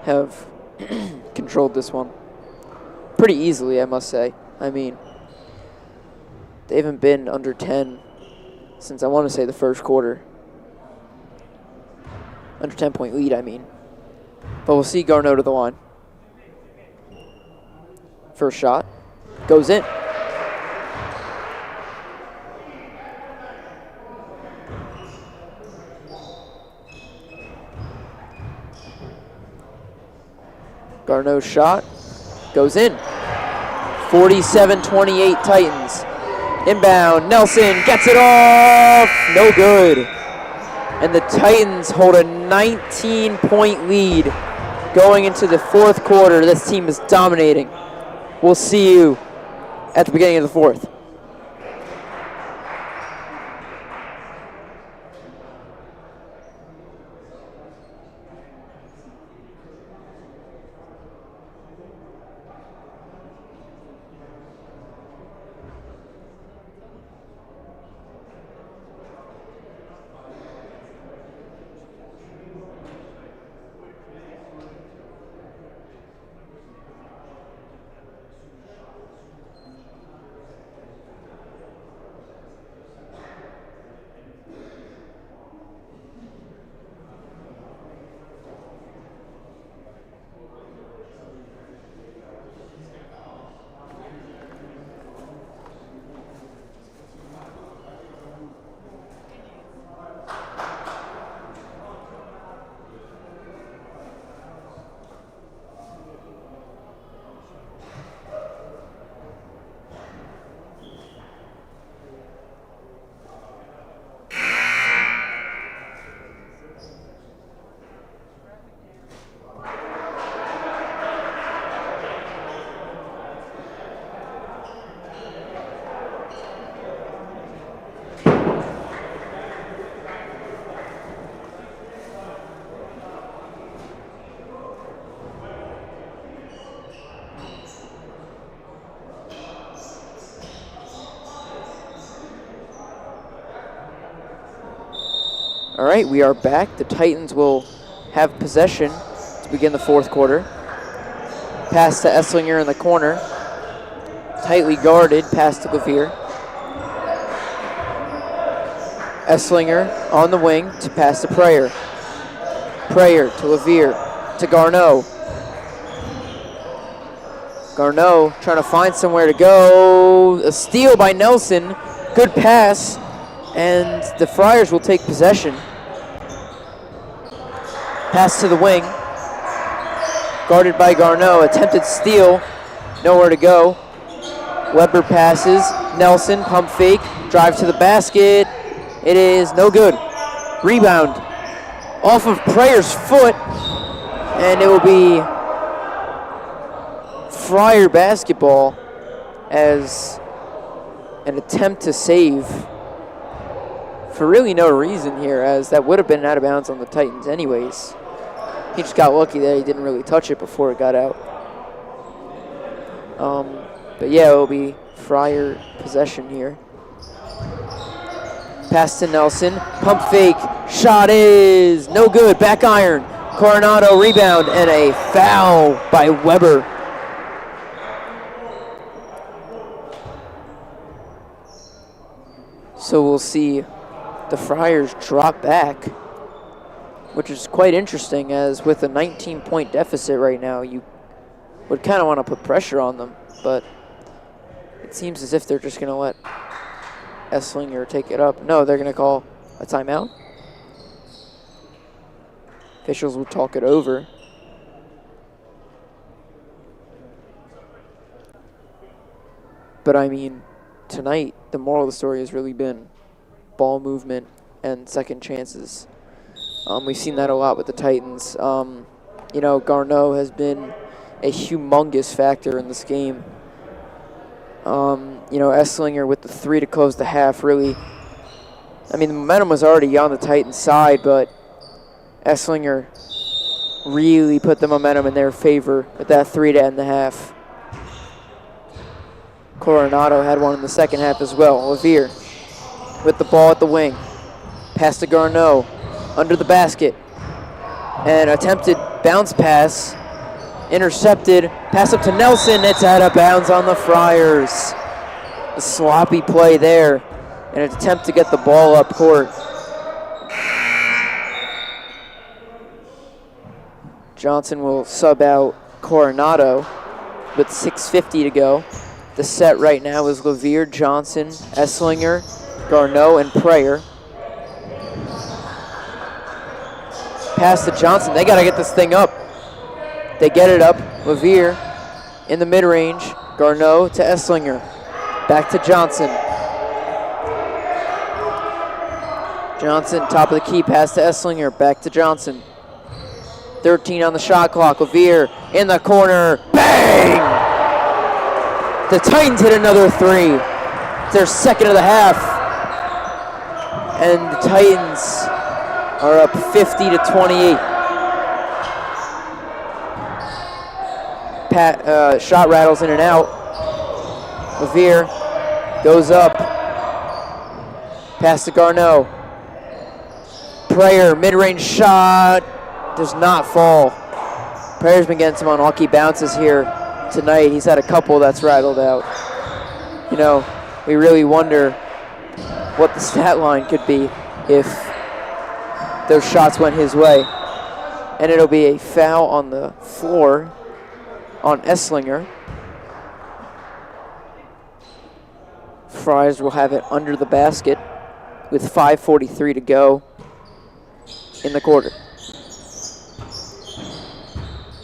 have controlled this one pretty easily, I must say. I mean, they haven't been under 10 since, I want to say, the first quarter. Under 10-point lead, I mean. But we'll see Garneau to the line. First shot goes in. Garneau's shot goes in. 47-28 Titans. Inbound, Nelson gets it off. No good. And the Titans hold a 19-point lead going into the fourth quarter. This team is dominating. We'll see you at the beginning of the fourth. All right, we are back. The Titans will have possession to begin the fourth quarter. Pass to Esslinger in the corner. Tightly guarded, pass to Lavier. Esslinger on the wing to pass to Prayer. Prayer to Lavier, to Garneau. Garneau trying to find somewhere to go. A steal by Nelson. Good pass. And the Friars will take possession. Pass to the wing. Guarded by Garneau. Attempted steal. Nowhere to go. Weber passes. Nelson, pump fake. Drive to the basket. It is no good. Rebound off of Prayer's foot. And it will be Friar basketball as an attempt to save for really no reason here, as that would have been out of bounds on the Titans anyways. He just got lucky that he didn't really touch it before it got out. But yeah, it will be Friar possession here. Pass to Nelson, pump fake, shot is no good, back iron. Coronado rebound and a foul by Weber. So we'll see the Friars drop back, which is quite interesting, as with a 19-point deficit right now, you would kind of want to put pressure on them, but it seems as if they're just going to let Esslinger take it up. No, they're going to call a timeout. Officials will talk it over. But I mean, tonight, the moral of the story has really been ball movement and second chances. We've seen that a lot with the Titans. Garneau has been a humongous factor in this game. Esslinger with the three to close the half really, the momentum was already on the Titans' side, but Esslinger really put the momentum in their favor with that three to end the half. Coronado had one in the second half as well. Lavier with the ball at the wing. Pass to Garneau under the basket. And attempted bounce pass. Intercepted. Pass up to Nelson. It's out of bounds on the Friars. A sloppy play there. And an attempt to get the ball up court. Johnson will sub out Coronado with 6:50 to go. The set right now is Lavier, Johnson, Esslinger, Garneau, and Prayer. Pass to Johnson. They got to get this thing up. They get it up. Lavier in the mid-range. Garneau to Esslinger. Back to Johnson. Johnson, top of the key. Pass to Esslinger. Back to Johnson. 13 on the shot clock. Lavier in the corner. Bang! The Titans hit another three. It's their second of the half. And the Titans are up 50-28. Shot rattles in and out. Lavier goes up. Pass to Garneau. Prayer, mid-range shot. Does not fall. Prayer's been getting some unlucky bounces here tonight. He's had a couple that's rattled out. We really wonder what the stat line could be if those shots went his way. And it'll be a foul on the floor on Esslinger. Friars will have it under the basket with 5:43 to go in the quarter.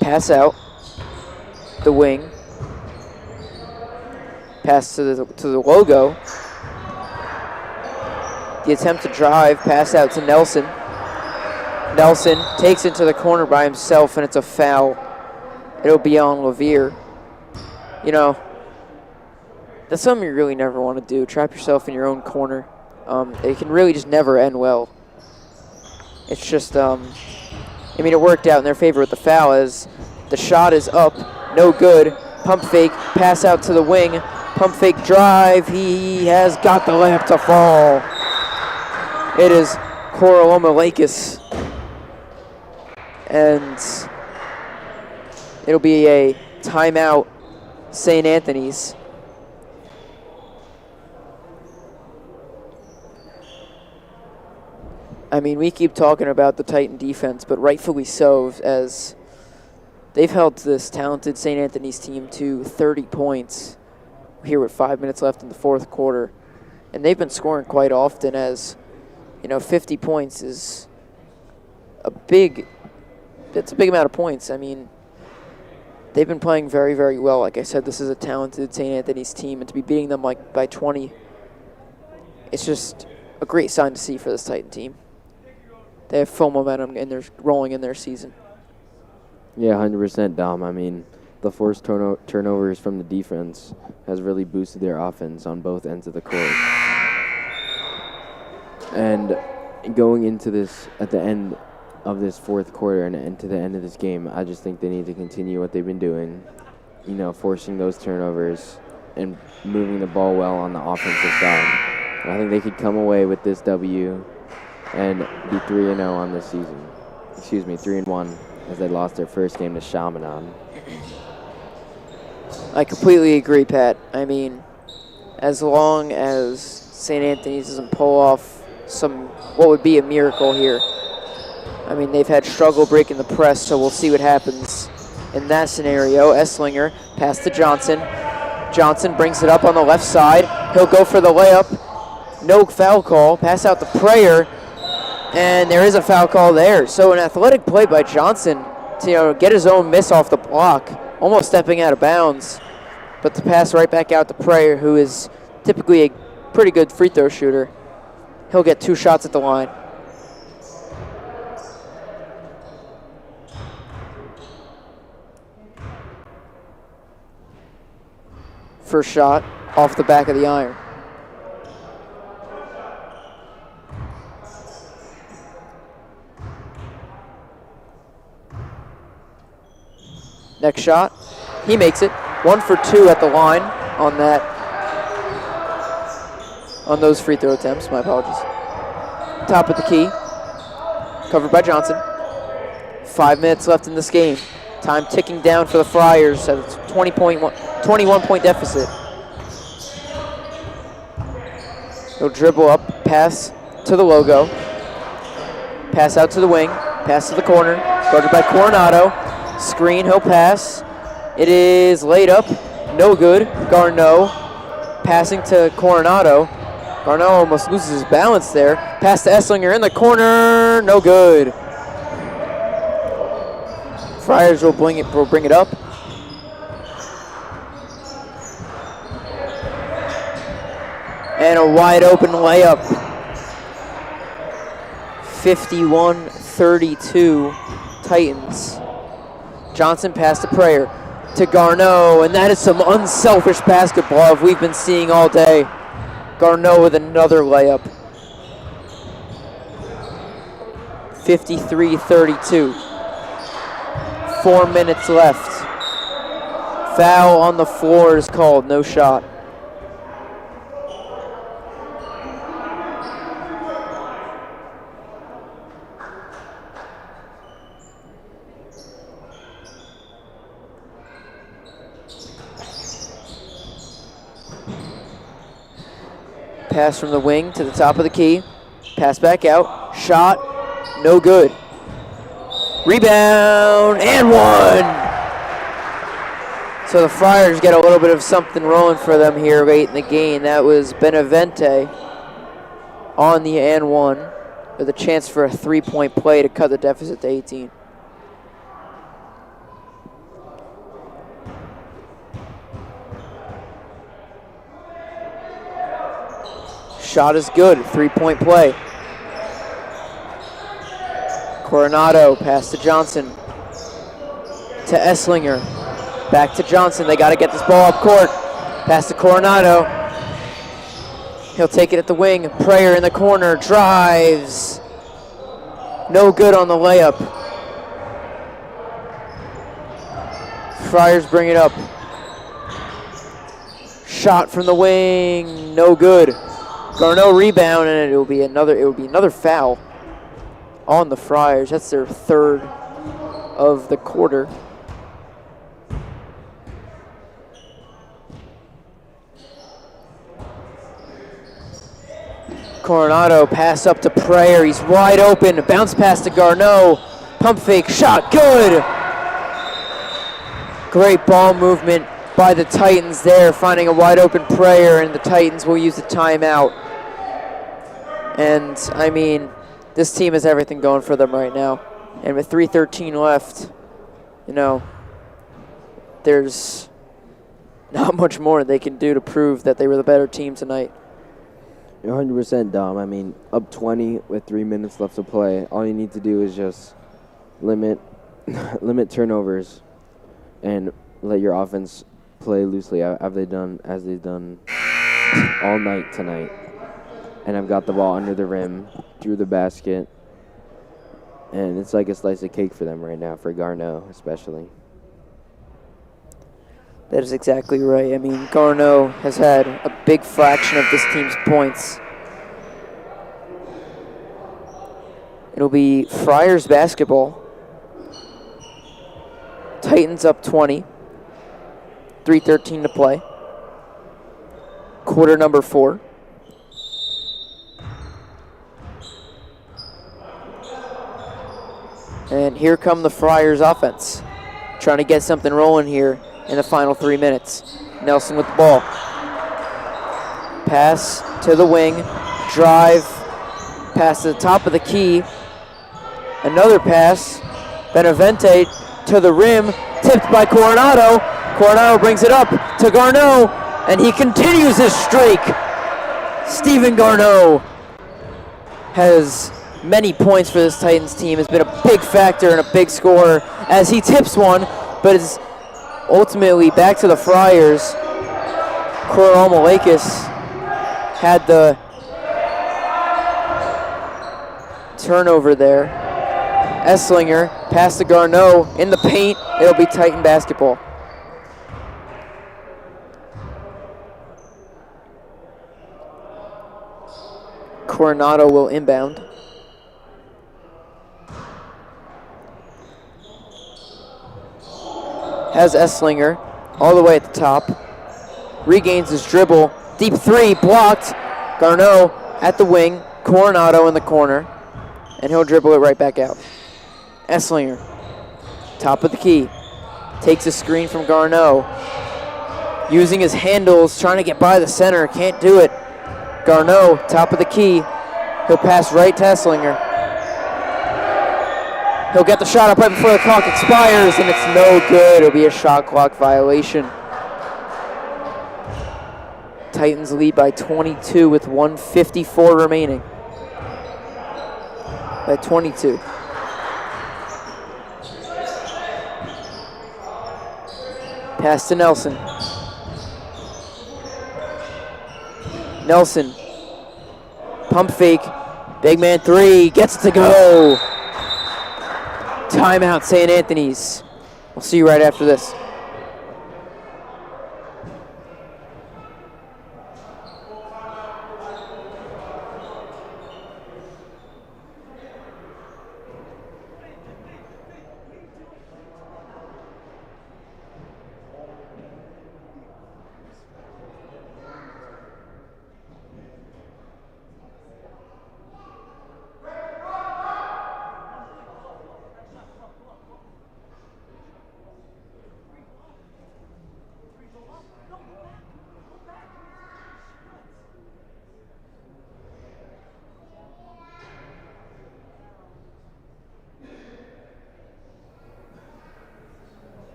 Pass out the wing. Pass to the logo. The attempt to drive, pass out to Nelson. Nelson takes it to the corner by himself, and it's a foul. It'll be on Lavier. That's something you really never want to do. Trap yourself in your own corner. It can really just never end well. It's just, it worked out in their favor with the foul, as the shot is up, no good. Pump fake, pass out to the wing. Pump fake drive. He has got the layup to fall. It is Coraloma-Lakis. And it'll be a timeout, St. Anthony's. I mean, we keep talking about the Titan defense, but rightfully so, as they've held this talented St. Anthony's team to 30 points here with 5 minutes left in the fourth quarter. And they've been scoring quite often, as, 50 points is that's a big amount of points. I mean, they've been playing very, very well. Like I said, this is a talented St. Anthony's team, and to be beating them by 20, it's just a great sign to see for this Titan team. They have full momentum, and they're rolling in their season. Yeah, 100%, Dom. I mean, the forced turnovers from the defense has really boosted their offense on both ends of the court. And going into this, at the end of this fourth quarter and to the end of this game, I just think they need to continue what they've been doing, forcing those turnovers and moving the ball well on the offensive side. And I think they could come away with this W and be 3-0 on this season. 3-1, as they lost their first game to Chaminade. I completely agree, Pat. I mean, as long as St. Anthony's doesn't pull off what would be a miracle here. I mean, they've had struggle breaking the press, so we'll see what happens in that scenario. Esslinger, pass to Johnson. Johnson brings it up on the left side. He'll go for the layup. No foul call. Pass out to Prayer, and there is a foul call there. So an athletic play by Johnson to get his own miss off the block, almost stepping out of bounds. But the pass right back out to Prayer, who is typically a pretty good free throw shooter. He'll get 2 shots at the line. First shot off the back of the iron. Next shot, he makes it. 1 for 2 at the line on those free throw attempts. My apologies. Top of the key, covered by Johnson. 5 minutes left in this game. Time ticking down for the Friars at a 21-point deficit. He'll dribble up, pass to the logo, pass out to the wing, pass to the corner, guarded by Coronado. Screen, he'll pass. It is laid up, no good. Garneau passing to Coronado. Garneau almost loses his balance there. Pass to Esslinger in the corner, no good. Friars will bring it up. And a wide open layup. 51-32 Titans. Johnson pass to Prayer to Garneau, and that is some unselfish basketball we've been seeing all day. Garneau with another layup. 53-32. 4 minutes left. Foul on the floor is called, no shot. Pass from the wing to the top of the key. Pass back out. Shot. No good. Rebound and 1. So the Friars get a little bit of something rolling for them here late in the game. That was Benavente on the and 1 with a chance for a 3-point play to cut the deficit to 18. Shot is good, 3-point play. Coronado, pass to Johnson. To Esslinger. Back to Johnson, they gotta get this ball up court. Pass to Coronado. He'll take it at the wing. Prayer in the corner, drives. No good on the layup. Friars bring it up. Shot from the wing, no good. Garneau rebound, and it will be another foul. on the Friars. That's their third of the quarter. Coronado pass up to Prayer. He's wide open. Bounce pass to Garneau. Pump fake shot. Good. Great ball movement by the Titans there, finding a wide open Prayer, and the Titans will use the timeout. And, I mean, this team has everything going for them right now. And with 3:13 left, you know, there's not much more they can do to prove that they were the better team tonight. 100%, Dom. I mean, up 20 with 3 minutes left to play. All you need to do is just limit turnovers and let your offense play loosely as they've done all night tonight. And I've got the ball under the rim, through the basket, and it's like a slice of cake for them right now, for Garneau especially. That is exactly right. I mean, Garneau has had a big fraction of this team's points. It'll be Friars basketball. Titans up 20. 3:13 to play. Quarter number 4. And here come the Friars offense. Trying to get something rolling here in the final 3 minutes. Nelson with the ball. Pass to the wing. Drive. Pass to the top of the key. Another pass. Benavente to the rim. Tipped by Coronado. Coronado brings it up to Garneau. And he continues his streak. Stephen Garneau has many points for this Titans team. Has been a big factor and a big scorer as he tips one, but is ultimately back to the Friars. Koromalakis had the turnover there. Esslinger pass to Garneau in the paint. It'll be Titan basketball. Coronado will inbound. Has Esslinger all the way at the top. Regains his dribble. Deep three, blocked. Garneau at the wing. Coronado in the corner. And he'll dribble it right back out. Esslinger, top of the key. Takes a screen from Garneau. Using his handles, trying to get by the center. Can't do it. Garneau, top of the key. He'll pass right to Esslinger. He'll get the shot up right before the clock expires, and it's no good. It'll be a shot clock violation. Titans lead by 22 with 1:54 remaining. By 22. Pass to Nelson. Nelson. Pump fake. Big man three. Gets it to go. Timeout, St. Anthony's. We'll see you right after this.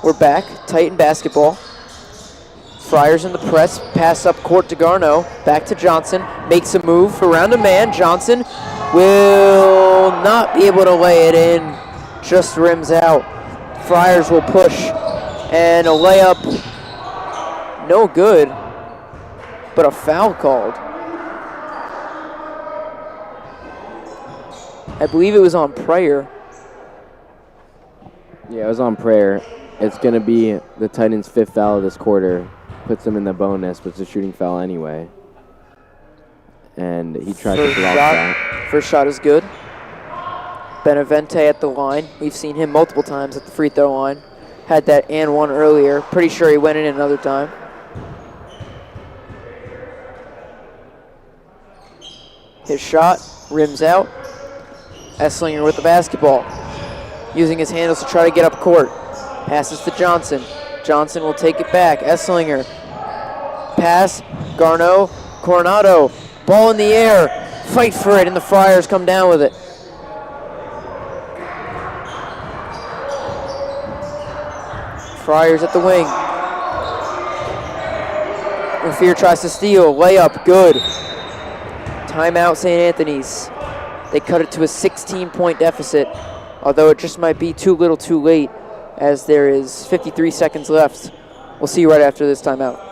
We're back. Titan basketball. Friars in the press. Pass up court to Garneau. Back to Johnson. Makes a move around a man. Johnson will not be able to lay it in. Just rims out. Friars will push. And a layup. No good. But a foul called. I believe it was on Prayer. Yeah, it was on Prayer. It's going to be the Titans' 5th foul of this quarter. Puts them in the bonus, but it's a shooting foul anyway. And he tried to block that. First shot is good. Benavente at the line. We've seen him multiple times at the free throw line. Had that and one earlier. Pretty sure he went in another time. His shot rims out. Esslinger with the basketball. Using his handles to try to get up court. Passes to Johnson. Johnson will take it back. Esslinger. Pass. Garneau. Coronado. Ball in the air. Fight for it, and the Friars come down with it. Friars at the wing. Rafir tries to steal. Layup. Good. Timeout, St. Anthony's. They cut it to a 16-point deficit, although it just might be too little too late as there is 53 seconds left. We'll see you right after this timeout.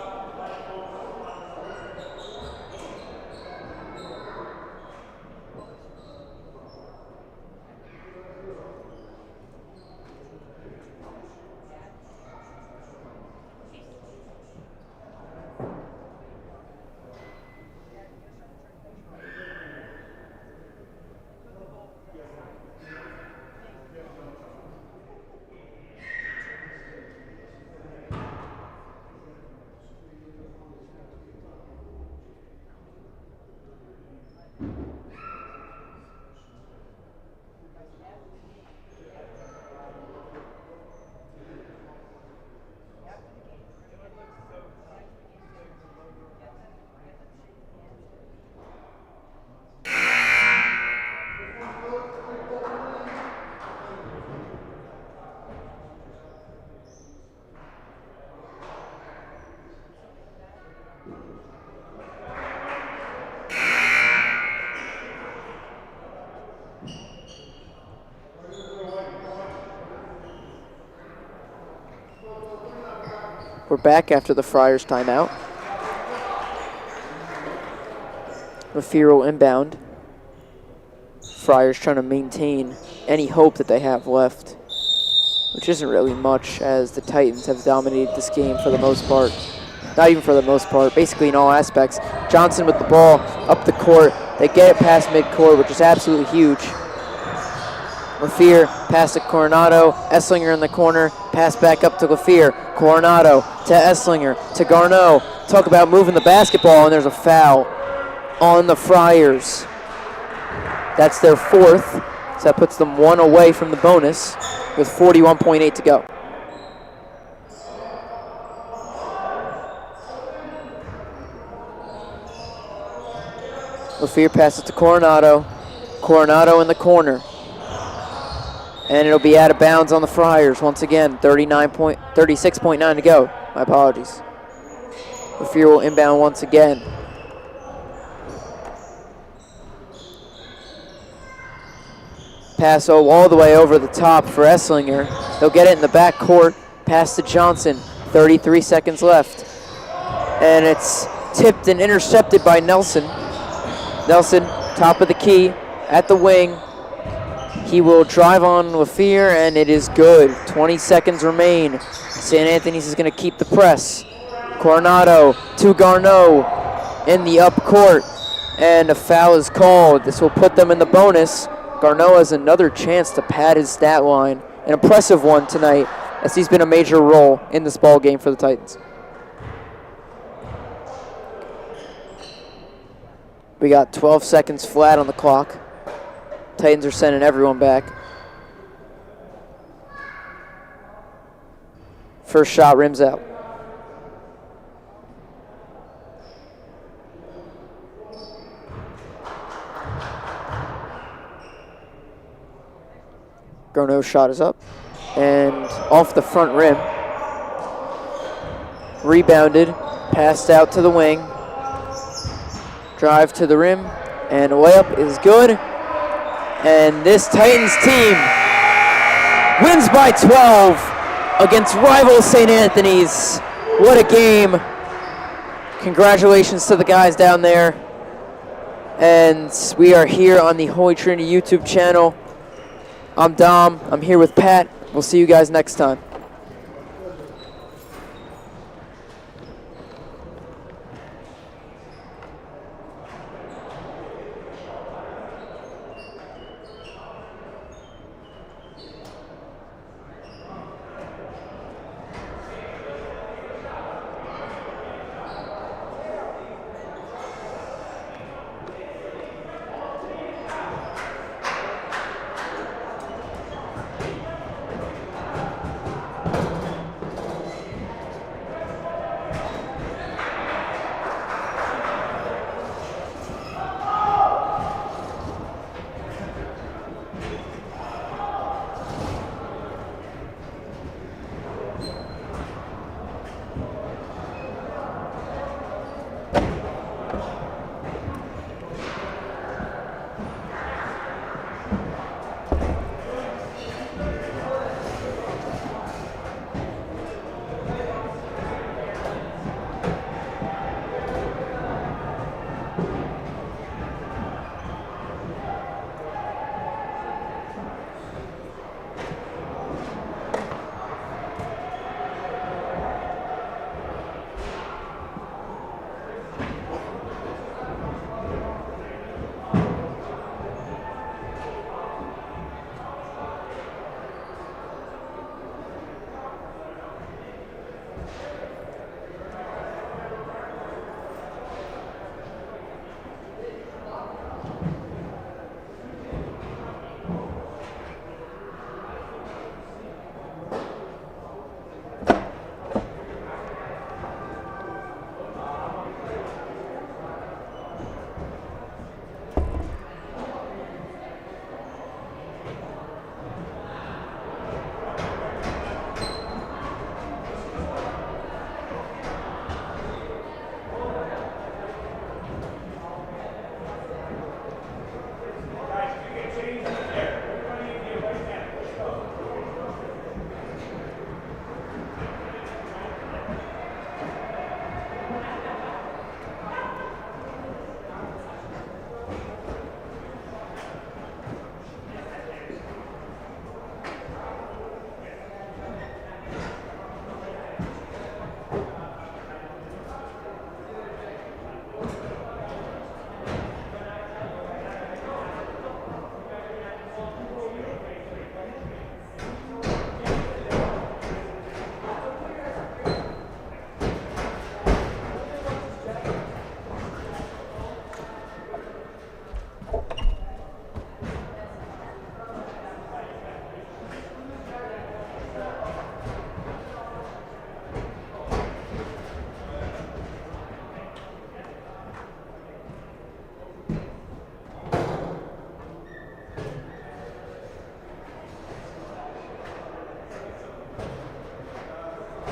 We're back after the Friars timeout. Rafir will inbound. Friars trying to maintain any hope that they have left, which isn't really much as the Titans have dominated this game for the most part. Not even for the most part, basically in all aspects. Johnson with the ball up the court. They get it past midcourt, which is absolutely huge. Rafir, pass to Coronado. Esslinger in the corner. Pass back up to Rafir. Coronado to Esslinger to Garneau. Talk about moving the basketball, and there's a foul on the Friars. That's their 4th, so that puts them 1 away from the bonus with 41.8 to go. Rafir passes to Coronado. Coronado in the corner. And it'll be out of bounds on the Friars once again. 36.9 to go. My apologies. Rafir will inbound once again. Pass all the way over the top for Esslinger. He'll get it in the back court. Pass to Johnson. 33 seconds left. And it's tipped and intercepted by Nelson. Nelson, top of the key, at the wing. He will drive on Rafir, and it is good. 20 seconds remain. St. Anthony's is going to keep the press. Coronado to Garneau in the up court, and a foul is called. This will put them in the bonus. Garneau has another chance to pad his stat line. An impressive one tonight, as he's been a major role in this ball game for the Titans. We got 12 seconds flat on the clock. Titans are sending everyone back. First shot rims out. Garneau's shot is up and off the front rim. Rebounded, passed out to the wing. Drive to the rim, and a layup is good. And this Titans team wins by 12 against rival St. Anthony's. What a game. Congratulations to the guys down there. And we are here on the Holy Trinity YouTube channel. I'm Dom. I'm here with Pat. We'll see you guys next time.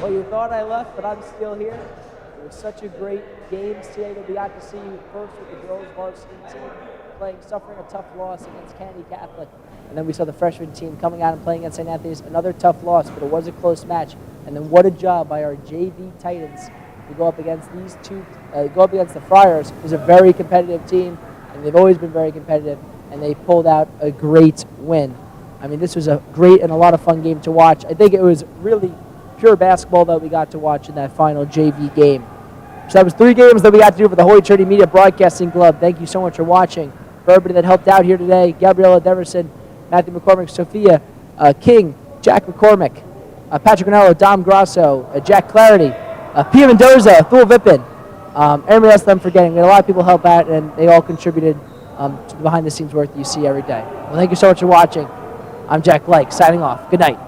Well, you thought I left, but I'm still here. It was such a great game today that we got to see first with the girls varsity team suffering a tough loss against Kennedy Catholic. And then we saw the freshman team coming out and playing against St. Anthony's, another tough loss, but it was a close match. And then what a job by our JV Titans to go up against the Friars, who's a very competitive team, and they've always been very competitive, and they pulled out a great win. I mean, this was a great and a lot of fun game to watch. I think it was really pure basketball that we got to watch in that final JV game. So that was 3 games that we got to do for the Holy Trinity Media Broadcasting Club. Thank you so much for watching. For everybody that helped out here today, Gabriella Deverson, Matthew McCormick, Sophia King, Jack McCormick, Patrick Rinello, Dom Grosso, Jack Clarity, Pia Mendoza, Thul Vippin, everybody else that I'm forgetting. We had a lot of people help out, and they all contributed to the behind-the-scenes work that you see every day. Well, thank you so much for watching. I'm Jack Blake, signing off. Good night.